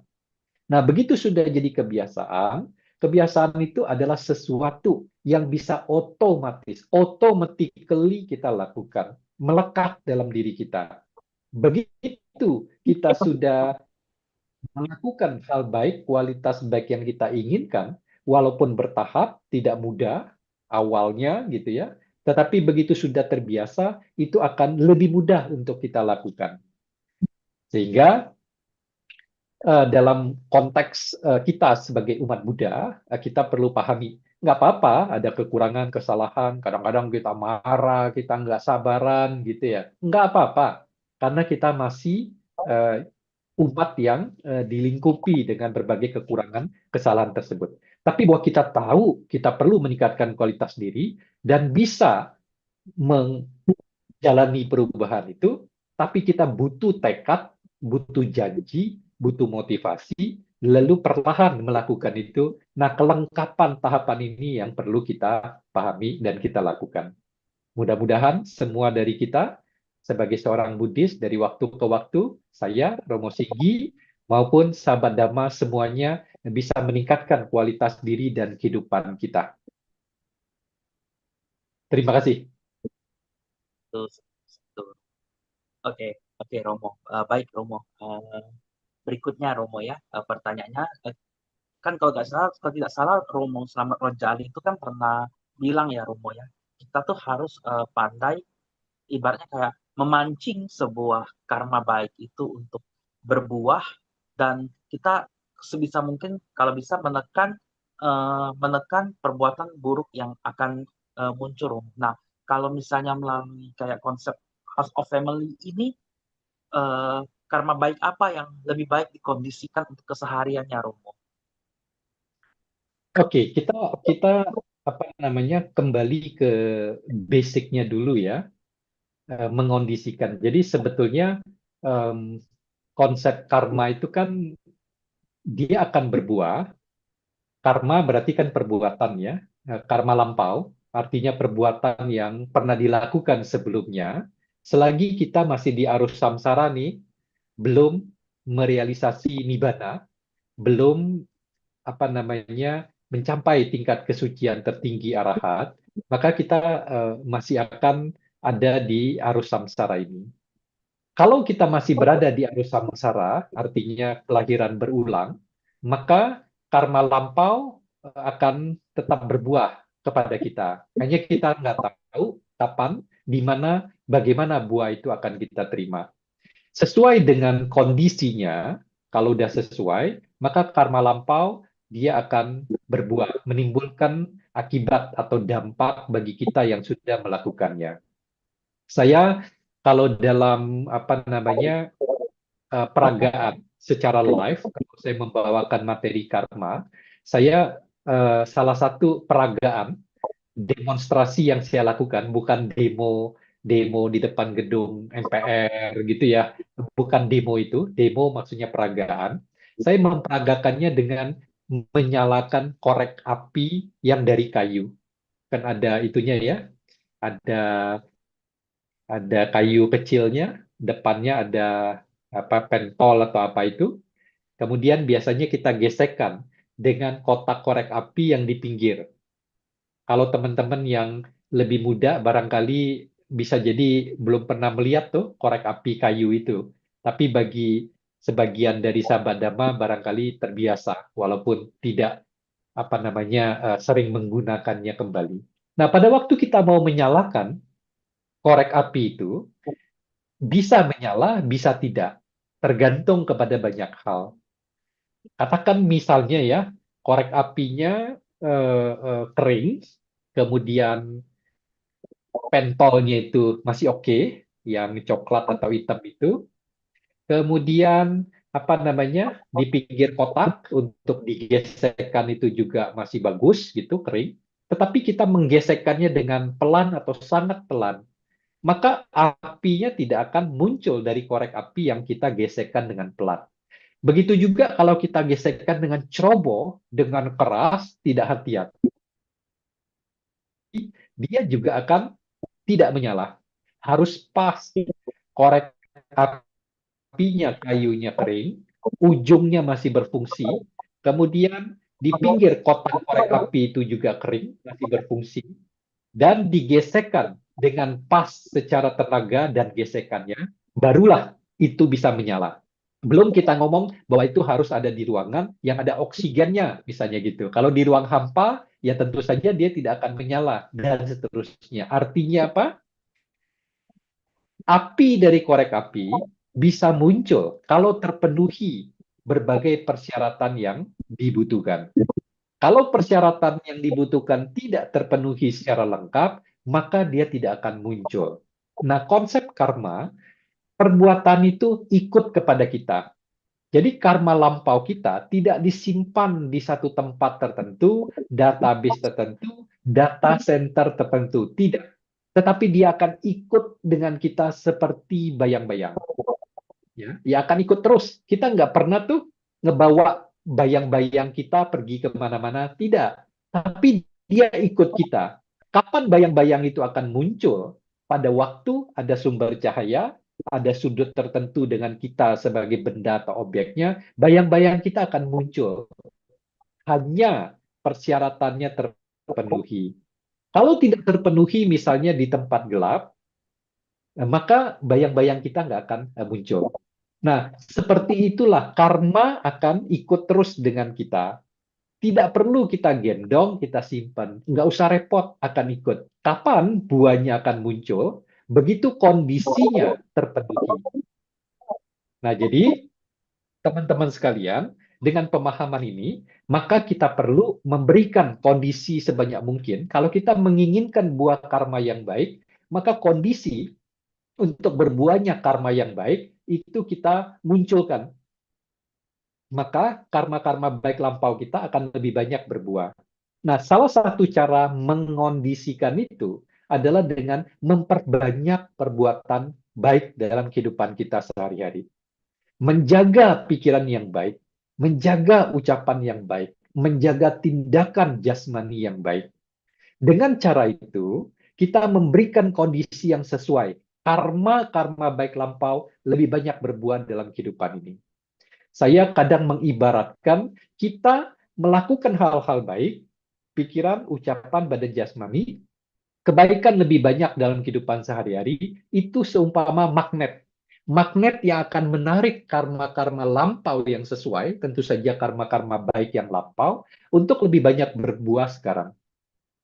Nah, begitu sudah jadi kebiasaan, kebiasaan itu adalah sesuatu yang bisa otomatis, automatically kita lakukan, melekat dalam diri kita. Begitu kita sudah melakukan hal baik, kualitas baik yang kita inginkan, walaupun bertahap, tidak mudah awalnya gitu ya, tetapi begitu sudah terbiasa, itu akan lebih mudah untuk kita lakukan. Sehingga dalam konteks kita sebagai umat Buddha, kita perlu pahami, nggak apa-apa ada kekurangan, kesalahan, kadang-kadang kita marah, kita nggak sabaran gitu ya, nggak apa-apa, karena kita masih umat yang dilingkupi dengan berbagai kekurangan, kesalahan tersebut. Tapi bahwa kita tahu kita perlu meningkatkan kualitas diri dan bisa menjalani perubahan itu, tapi kita butuh tekad, butuh janji, butuh motivasi, lalu perlahan melakukan itu. Nah, kelengkapan tahapan ini yang perlu kita pahami dan kita lakukan. Mudah-mudahan semua dari kita sebagai seorang Buddhis dari waktu ke waktu, saya, Romo Singgi, maupun sahabat Dhamma semuanya bisa meningkatkan kualitas diri dan kehidupan kita. Terima kasih. Tuh, tuh. Oke, Oke, Romo. Baik, Romo. Berikutnya, Romo ya, pertanyaannya, kan kalau tidak salah Romo Slamet Rojali itu kan pernah bilang ya, Romo ya, kita tuh harus pandai ibaratnya kayak memancing sebuah karma baik itu untuk berbuah dan kita sebisa mungkin kalau bisa menekan perbuatan buruk yang akan muncul. Nah, kalau misalnya melalui kayak konsep House of Family ini, eh, karma baik apa yang lebih baik dikondisikan untuk kesehariannya, Romo? Oke, kita kita apa namanya kembali ke basicnya dulu ya, mengondisikan. Jadi sebetulnya em, konsep karma itu kan dia akan berbuah. Karma berarti kan perbuatan ya. Karma lampau artinya perbuatan yang pernah dilakukan sebelumnya. Selagi kita masih di arus samsara nih, belum merealisasi nibbana, belum apa namanya mencapai tingkat kesucian tertinggi arahat, maka kita masih akan ada di arus samsara ini. Kalau kita masih berada di arus samsara, artinya kelahiran berulang, maka karma lampau akan tetap berbuah kepada kita. Hanya kita nggak tahu kapan, di mana, bagaimana buah itu akan kita terima. Sesuai dengan kondisinya, kalau udah sesuai, maka karma lampau dia akan berbuah, menimbulkan akibat atau dampak bagi kita yang sudah melakukannya. Saya kalau dalam apa namanya peragaan secara live, kalau saya membawakan materi karma, saya salah satu peragaan demonstrasi yang saya lakukan bukan demo demo di depan gedung MPR gitu ya, bukan demo itu, demo maksudnya peragaan. Saya memperagakannya dengan menyalakan korek api yang dari kayu. Kan ada itunya ya, ada kayu kecilnya, depannya ada apa pentol atau apa itu. Kemudian biasanya kita gesekkan dengan kotak korek api yang di pinggir. Kalau teman-teman yang lebih muda barangkali bisa jadi belum pernah melihat tuh korek api kayu itu. Tapi bagi sebagian dari sahabat Dhamma barangkali terbiasa walaupun tidak apa namanya sering menggunakannya kembali. Nah, pada waktu kita mau menyalakan korek api itu bisa menyala, bisa tidak. Tergantung kepada banyak hal. Katakan misalnya ya, korek apinya kering, kemudian pentolnya itu masih oke, yang coklat atau hitam itu. Kemudian apa namanya di pinggir kotak untuk digesekkan itu juga masih bagus gitu kering. Tetapi kita menggesekkannya dengan pelan atau sangat pelan, maka apinya tidak akan muncul dari korek api yang kita gesekkan dengan pelan. Begitu juga kalau kita gesekkan dengan ceroboh, dengan keras, tidak hati-hati, dia juga akan tidak menyala. Harus pas korek apinya, kayunya kering, ujungnya masih berfungsi, kemudian di pinggir kotak korek api itu juga kering, masih berfungsi, dan digesekkan dengan pas secara tenaga dan gesekannya, barulah itu bisa menyala. Belum kita ngomong bahwa itu harus ada di ruangan yang ada oksigennya, misalnya gitu. Kalau di ruang hampa, ya tentu saja dia tidak akan menyala, dan seterusnya. Artinya apa? Api dari korek api bisa muncul kalau terpenuhi berbagai persyaratan yang dibutuhkan. Kalau persyaratan yang dibutuhkan tidak terpenuhi secara lengkap, maka dia tidak akan muncul. Nah, konsep karma, perbuatan itu ikut kepada kita. Jadi karma lampau kita tidak disimpan di satu tempat tertentu, database tertentu, data center tertentu. Tidak. Tetapi dia akan ikut dengan kita seperti bayang-bayang. Ya akan ikut terus. Kita nggak pernah tuh ngebawa bayang-bayang kita pergi kemana-mana. Tidak. Tapi dia ikut kita. Kapan bayang-bayang itu akan muncul? Pada waktu ada sumber cahaya, ada sudut tertentu dengan kita sebagai benda atau objeknya, bayang-bayang kita akan muncul. Hanya persyaratannya terpenuhi. Kalau tidak terpenuhi, misalnya di tempat gelap, maka bayang-bayang kita nggak akan muncul. Nah, seperti itulah karma akan ikut terus dengan kita. Tidak perlu kita gendong, kita simpan. Nggak usah repot, akan ikut. Kapan buahnya akan muncul, begitu kondisinya terpenuhi. Nah, jadi teman-teman sekalian, dengan pemahaman ini, maka kita perlu memberikan kondisi sebanyak mungkin. Kalau kita menginginkan buah karma yang baik, maka kondisi untuk berbuahnya karma yang baik itu kita munculkan. Maka karma-karma baik lampau kita akan lebih banyak berbuah. Nah, salah satu cara mengondisikan itu adalah dengan memperbanyak perbuatan baik dalam kehidupan kita sehari-hari. Menjaga pikiran yang baik, menjaga ucapan yang baik, menjaga tindakan jasmani yang baik. Dengan cara itu, kita memberikan kondisi yang sesuai. Karma-karma baik lampau lebih banyak berbuah dalam kehidupan ini. Saya kadang mengibaratkan kita melakukan hal-hal baik, pikiran, ucapan, badan jasmani, kebaikan lebih banyak dalam kehidupan sehari-hari, itu seumpama magnet. Magnet yang akan menarik karma-karma lampau yang sesuai, tentu saja karma-karma baik yang lampau, untuk lebih banyak berbuah sekarang.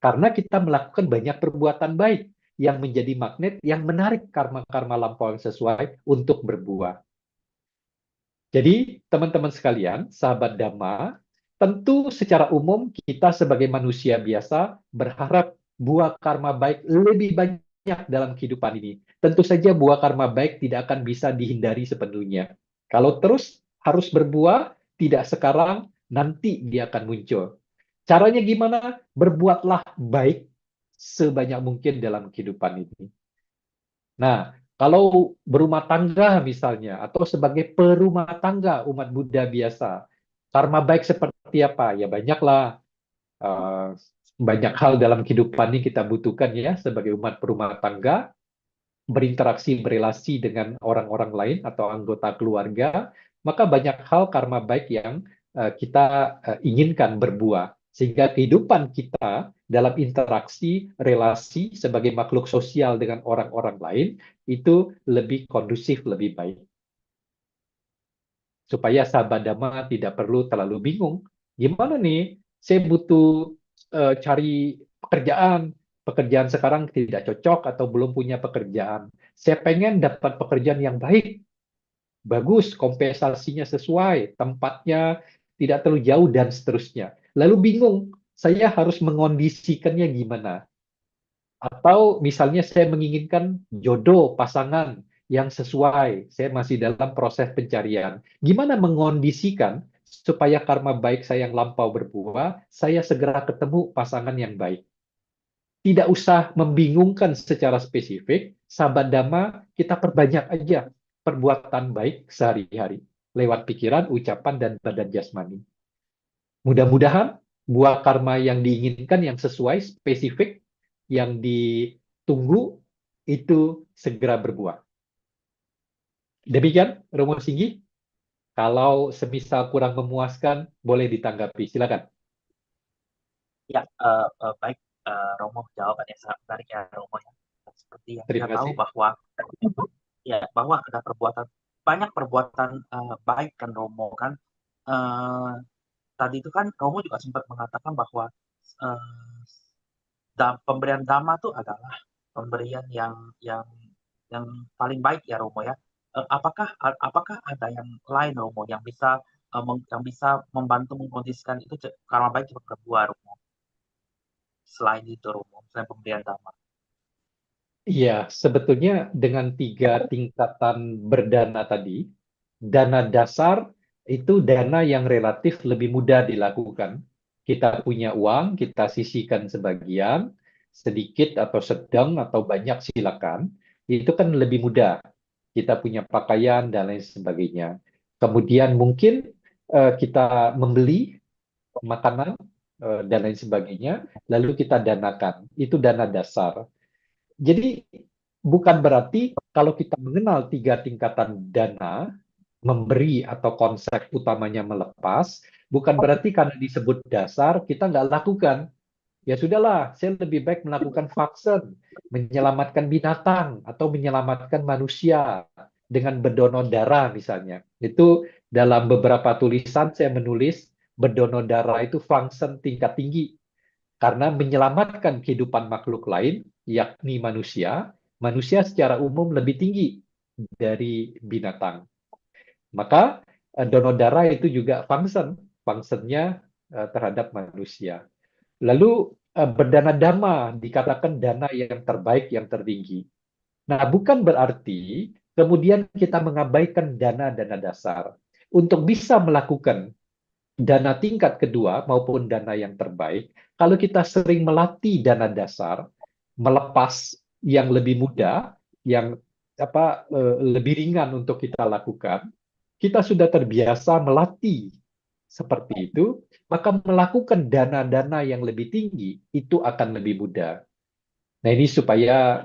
Karena kita melakukan banyak perbuatan baik yang menjadi magnet yang menarik karma-karma lampau yang sesuai untuk berbuah. Jadi, teman-teman sekalian, sahabat Dhamma, tentu secara umum kita sebagai manusia biasa berharap buah karma baik lebih banyak dalam kehidupan ini. Tentu saja buah karma baik tidak akan bisa dihindari sepenuhnya. Kalau terus harus berbuah, tidak sekarang, nanti dia akan muncul. Caranya gimana? Berbuatlah baik sebanyak mungkin dalam kehidupan ini. Nah, kalau berumah tangga misalnya, atau sebagai perumah tangga umat Buddha biasa, karma baik seperti apa? Ya banyaklah, eh, banyak hal dalam kehidupan ini kita butuhkan ya sebagai umat perumah tangga, berinteraksi, berelasi dengan orang-orang lain atau anggota keluarga, maka banyak hal karma baik yang kita inginkan berbuah. Sehingga kehidupan kita dalam interaksi, relasi sebagai makhluk sosial dengan orang-orang lain, itu lebih kondusif, lebih baik. Supaya sahabat Dhamma tidak perlu terlalu bingung. Gimana nih, saya butuh cari pekerjaan, pekerjaan sekarang tidak cocok atau belum punya pekerjaan. Saya pengen dapat pekerjaan yang baik, bagus, kompensasinya sesuai, tempatnya tidak terlalu jauh, dan seterusnya. Lalu bingung, saya harus mengondisikannya gimana? Atau misalnya saya menginginkan jodoh, pasangan yang sesuai, saya masih dalam proses pencarian. Gimana mengondisikan supaya karma baik saya yang lampau berbuah, saya segera ketemu pasangan yang baik? Tidak usah membingungkan secara spesifik, sahabat Dhamma, kita perbanyak aja perbuatan baik sehari-hari lewat pikiran, ucapan, dan badan jasmani. Mudah-mudahan buah karma yang diinginkan, yang sesuai, spesifik, yang ditunggu, itu segera berbuah. Demikian, Romo Singgi. Kalau semisal kurang memuaskan, boleh ditanggapi. Silakan. Ya, baik, Romo, jawabannya sangat menarik ya, Romo. Seperti yang Terima kita tahu kasih. bahwa ada banyak perbuatan baik kan, Romo kan. Eh, Tadi itu kan Romo juga sempat mengatakan bahwa eh, pemberian dhamma itu adalah pemberian yang paling baik ya, Romo ya. Apakah ada yang lain, Romo, yang bisa membantu mengkondisikan itu karma baik cepat berbuah, Romo? Selain itu, Romo, selain pemberian dhamma. Iya, sebetulnya dengan 3 tingkatan berdana tadi, dana dasar itu dana yang relatif lebih mudah dilakukan. Kita punya uang, kita sisihkan sebagian, sedikit atau sedang atau banyak silakan. Itu kan lebih mudah. Kita punya pakaian dan lain sebagainya. Kemudian mungkin kita membeli makanan dan lain sebagainya, lalu kita danakan. Itu dana dasar. Jadi bukan berarti kalau kita mengenal 3 tingkatan dana, memberi atau konsep utamanya melepas, bukan berarti karena disebut dasar kita nggak lakukan. Ya sudahlah, saya lebih baik melakukan vaksin, menyelamatkan binatang atau menyelamatkan manusia dengan berdonor darah misalnya. Itu dalam beberapa tulisan saya menulis berdonor darah itu vaksin tingkat tinggi karena menyelamatkan kehidupan makhluk lain, yakni manusia. Manusia secara umum lebih tinggi dari binatang. Maka donor darah itu juga fungsinya terhadap manusia. Lalu berdana dhamma dikatakan dana yang terbaik, yang tertinggi. Nah, bukan berarti kemudian kita mengabaikan dana-dana dasar. Untuk bisa melakukan dana tingkat kedua maupun dana yang terbaik, kalau kita sering melatih dana dasar, melepas yang lebih mudah, yang lebih ringan untuk kita lakukan, kita sudah terbiasa melatih seperti itu, maka melakukan dana-dana yang lebih tinggi itu akan lebih mudah. Nah, ini supaya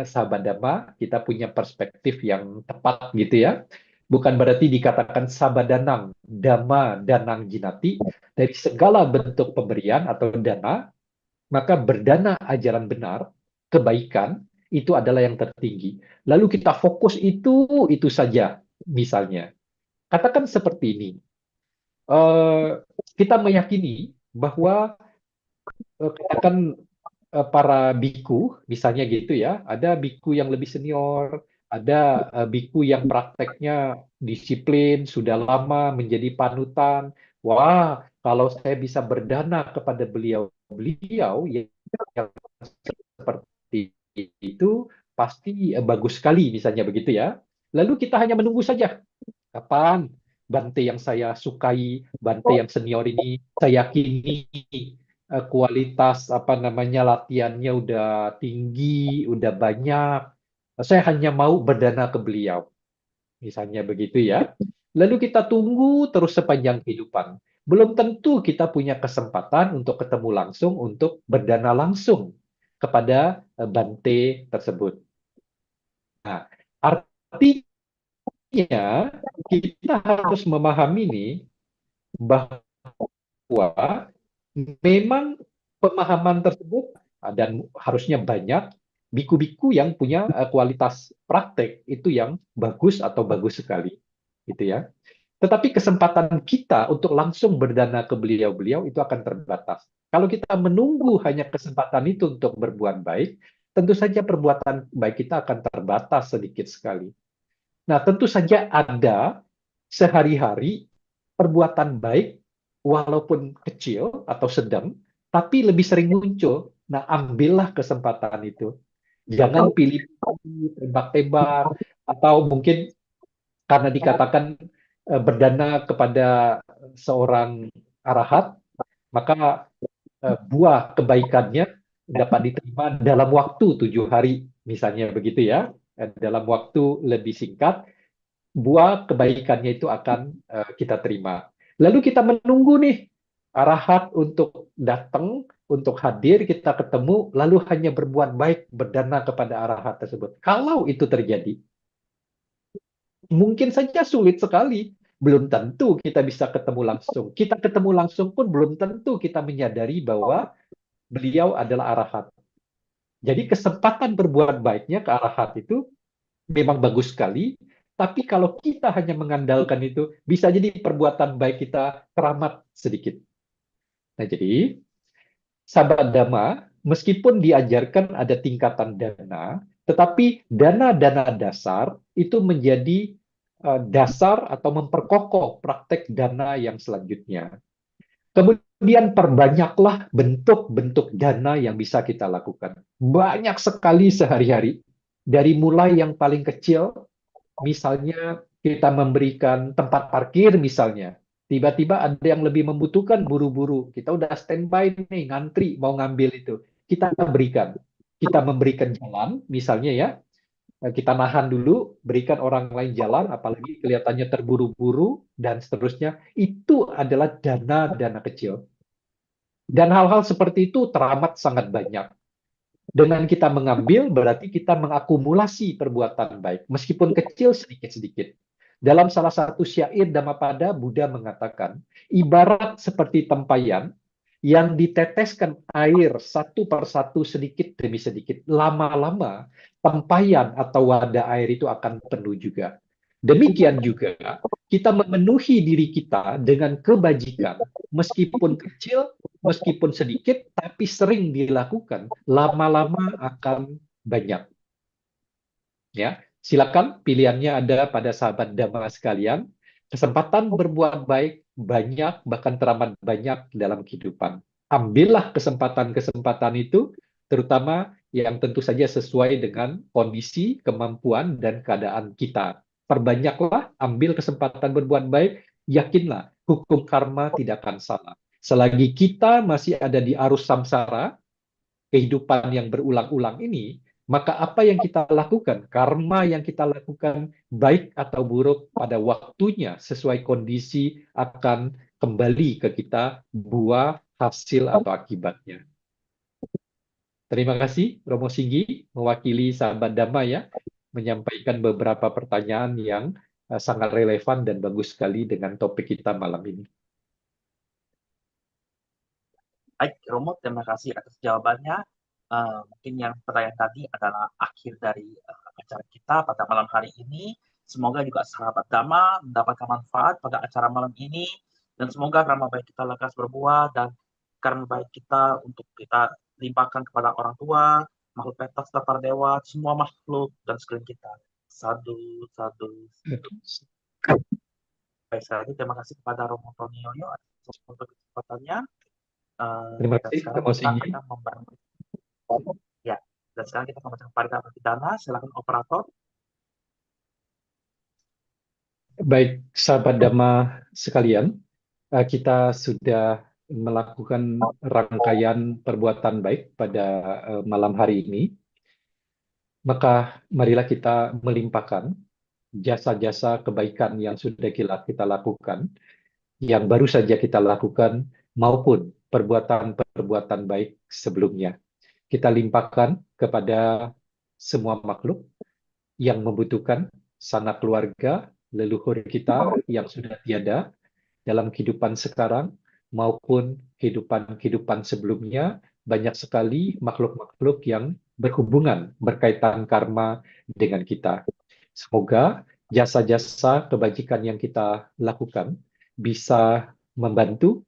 sahabat Dhamma kita punya perspektif yang tepat gitu ya. Bukan berarti dikatakan sabadanang, dhamma, danang jinati, dari segala bentuk pemberian atau dana, maka berdana ajaran benar, kebaikan, itu adalah yang tertinggi. Lalu kita fokus itu saja, misalnya. Katakan seperti ini, eh, kita meyakini bahwa katakan para biku, misalnya gitu ya, ada biku yang lebih senior, ada biku yang prakteknya disiplin, sudah lama menjadi panutan. Wah, kalau saya bisa berdana kepada beliau-beliau yang seperti itu, pasti bagus sekali, misalnya begitu ya. Lalu kita hanya menunggu saja. Kapan Bante yang saya sukai, Bante yang senior ini, saya yakini kualitas latihannya udah tinggi, udah banyak. Saya hanya mau berdana ke beliau, misalnya begitu ya. Lalu kita tunggu terus sepanjang kehidupan. Belum tentu kita punya kesempatan untuk ketemu langsung, untuk berdana langsung kepada Bante tersebut. Nah, artinya kita harus memahami nih bahwa memang pemahaman tersebut dan harusnya banyak biku-biku yang punya kualitas praktek itu yang bagus atau bagus sekali, gitu ya. Tetapi kesempatan kita untuk langsung berdana ke beliau-beliau itu akan terbatas. Kalau kita menunggu hanya kesempatan itu untuk berbuat baik, tentu saja perbuatan baik kita akan terbatas sedikit sekali. Nah, tentu saja ada sehari-hari perbuatan baik, walaupun kecil atau sedang, tapi lebih sering muncul. Nah, ambillah kesempatan itu. Jangan pilih tembak-tembak, atau mungkin karena dikatakan berdana kepada seorang arahat, maka buah kebaikannya dapat diterima dalam waktu 7 hari, misalnya begitu ya. Dalam waktu lebih singkat, buah kebaikannya itu akan kita terima. Lalu kita menunggu nih arahat untuk datang, untuk hadir, kita ketemu, lalu hanya berbuat baik, berdana kepada arahat tersebut. Kalau itu terjadi, mungkin saja sulit sekali. Belum tentu kita bisa ketemu langsung. Kita ketemu langsung pun belum tentu kita menyadari bahwa beliau adalah arahat. Jadi kesempatan berbuat baiknya ke arahat itu memang bagus sekali, tapi kalau kita hanya mengandalkan itu, bisa jadi perbuatan baik kita keramat sedikit. Nah, jadi, sahabat Dhamma, meskipun diajarkan ada tingkatan dana, tetapi dana-dana dasar itu menjadi dasar atau memperkokoh praktek dana yang selanjutnya. Kemudian perbanyaklah bentuk-bentuk dana yang bisa kita lakukan. Banyak sekali sehari-hari. Dari mulai yang paling kecil, misalnya kita memberikan tempat parkir misalnya. Tiba-tiba ada yang lebih membutuhkan buru-buru. Kita udah standby nih, ngantri mau ngambil itu. Kita berikan. Kita memberikan jalan, misalnya ya. Kita nahan dulu, berikan orang lain jalan, apalagi kelihatannya terburu-buru, dan seterusnya. Itu adalah dana-dana kecil. Dan hal-hal seperti itu teramat sangat banyak. Dengan kita mengambil, berarti kita mengakumulasi perbuatan baik, meskipun kecil sedikit-sedikit. Dalam salah satu syair Dhammapada, Buddha mengatakan, ibarat seperti tempayan yang diteteskan air satu persatu sedikit demi sedikit. Lama-lama tempayan atau wadah air itu akan penuh juga. Demikian juga kita memenuhi diri kita dengan kebajikan, meskipun kecil, meskipun sedikit, tapi sering dilakukan, lama-lama akan banyak. Ya, silakan pilihannya ada pada sahabat Dhamma sekalian. Kesempatan berbuat baik banyak, bahkan teramat banyak dalam kehidupan. Ambillah kesempatan-kesempatan itu, terutama yang tentu saja sesuai dengan kondisi, kemampuan, dan keadaan kita. Perbanyaklah, ambil kesempatan berbuat baik, yakinlah hukum karma tidak akan salah. Selagi kita masih ada di arus samsara, kehidupan yang berulang-ulang ini, maka apa yang kita lakukan, karma yang kita lakukan, baik atau buruk pada waktunya sesuai kondisi akan kembali ke kita buah, hasil, atau akibatnya. Terima kasih Romo Singgi mewakili sahabat Dhamma ya, menyampaikan beberapa pertanyaan yang sangat relevan dan bagus sekali dengan topik kita malam ini. Baik, Romo, terima kasih atas jawabannya. Mungkin yang pertanyaan tadi adalah akhir dari acara kita pada malam hari ini. Semoga juga sahabat Dhamma mendapatkan manfaat pada acara malam ini. Dan semoga karma baik kita lekas berbuah dan karma baik kita untuk kita limpahkan kepada orang tua, makhluk petas, para dewa, semua makhluk dan sekeliling kita. Sadu, sadu. Baik, sekali lagi terima kasih kepada Romo Tony Yoyo atas kesempatannya. Terima Dan kasih sekarang Romo kita Singgi. akan membantu. Ya, dan sekarang kita akan membaca Parita Pidana. Silakan operator. Baik, sahabat Dhamma sekalian, kita sudah melakukan rangkaian perbuatan baik pada malam hari ini. Maka marilah kita melimpahkan jasa-jasa kebaikan yang sudah kita lakukan, yang baru saja kita lakukan, maupun perbuatan-perbuatan baik sebelumnya. Kita limpahkan kepada semua makhluk yang membutuhkan, sanak keluarga, leluhur kita yang sudah tiada dalam kehidupan sekarang maupun kehidupan-kehidupan sebelumnya. Banyak sekali makhluk-makhluk yang berhubungan, berkaitan karma dengan kita. Semoga jasa-jasa kebajikan yang kita lakukan bisa membantu,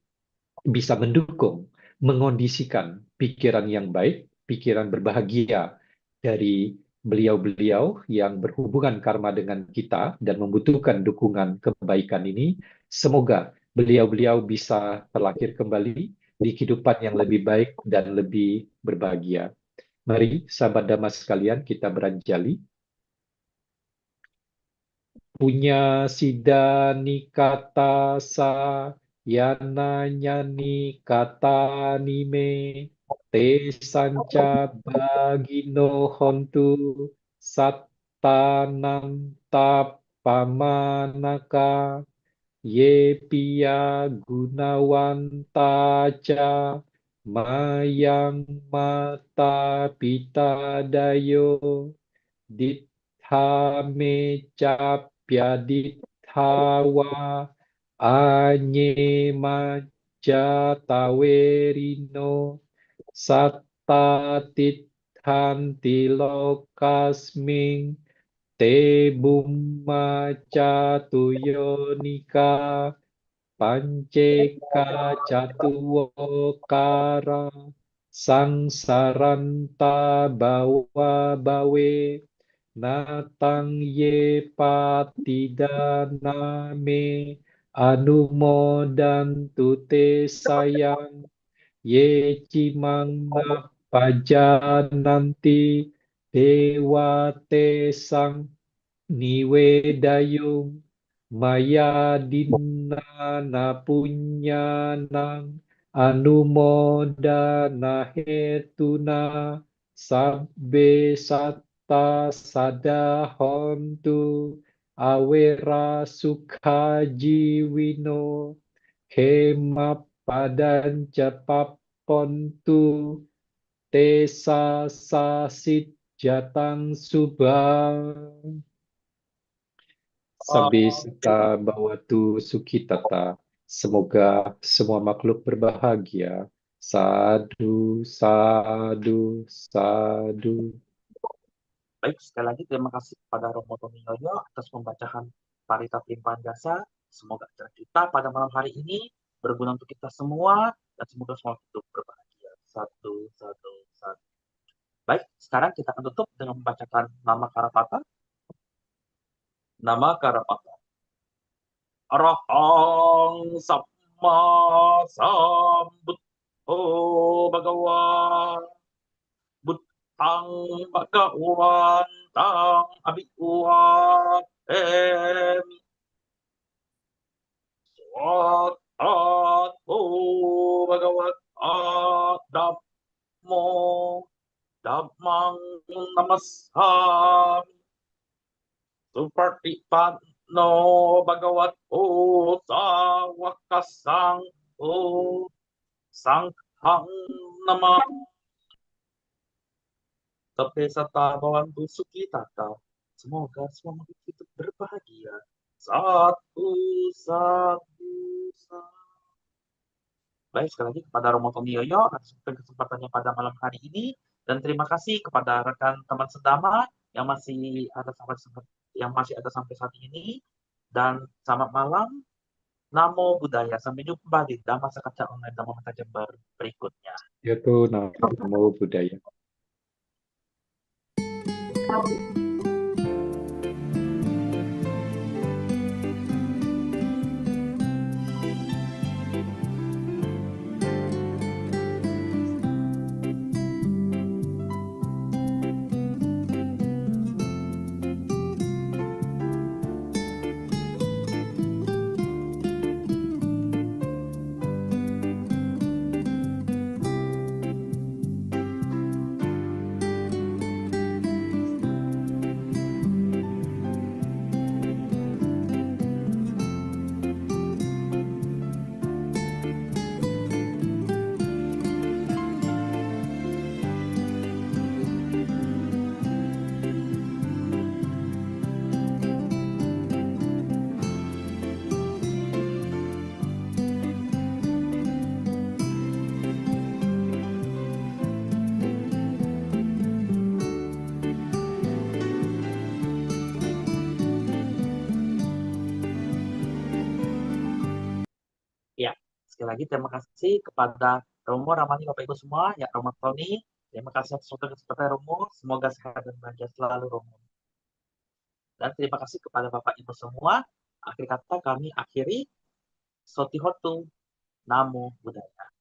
bisa mendukung, mengondisikan pikiran yang baik, pikiran berbahagia dari beliau-beliau yang berhubungan karma dengan kita dan membutuhkan dukungan kebaikan ini. Semoga beliau-beliau bisa terlahir kembali di kehidupan yang lebih baik dan lebih berbahagia. Mari, sahabat Dhamma sekalian, kita beranjali. Punya sida nikata sa yana nyani kata nime te sanca bagino hontu sattanam tapamanaka ye piya gunawanta ca mayang mata pita dayo Dithame capyadithawa anye majatawerino sattatithanti lokasming te bumma catuyonika panceka catuwokara sangsaranta bawa bawe natang ye patidana me anumodantu te sayang ye cimang pajananti dewa te sang niwedayung maya dinana punyanang anumodana hetuna sabbe satta sadahontu awera sukha jiwino hema padan cepapontu tesa sasit jatang subang Sabi sita bawatu sukitata. Semoga semua makhluk berbahagia, Sadu, sadu, sadu. Baik, sekali lagi terima kasih kepada Romo Tony Yoyo atas pembacaan Parita Limpahan Jasa. Semoga acara kita pada malam hari ini berguna untuk kita semua dan semoga semua hidup berbahagia. Satu, satu, satu. Baik, sekarang kita akan tutup dengan membacakan nama Karapata. Nama Karapata. Arahang Samma Sambuddho Bhagawa Buddhang Bhagawantang Abhiwatemi Swatato Bhagavata Dhammo Dhammang Namassami Supartipanno Bhagavato Sawakasangho Sanghang Namah Tapi sata bawantu suki tata. Semoga semua makhluk hidup berbahagia. Satu, satu, satu. Baik, sekali lagi kepada Romo Tony Yoyo atas kesempatannya pada malam hari ini. Dan terima kasih kepada rekan teman sedama yang masih ada sampai saat ini. Dan selamat malam. Namo Buddhaya. Sampai jumpa di Dhamma Sekacang Online Dhamma Mata Jember berikutnya. Yaitu Namo Buddhaya. Sekali lagi terima kasih kepada Romo, Ramani, Bapak Ibu semua, ya Romo Tony. Terima kasih atas waktu kesempatan Romo. Semoga sehat dan bahagia selalu Romo. Dan terima kasih kepada Bapak Ibu semua. Akhir kata kami akhiri. Sotihotu. Namo Buddhaya.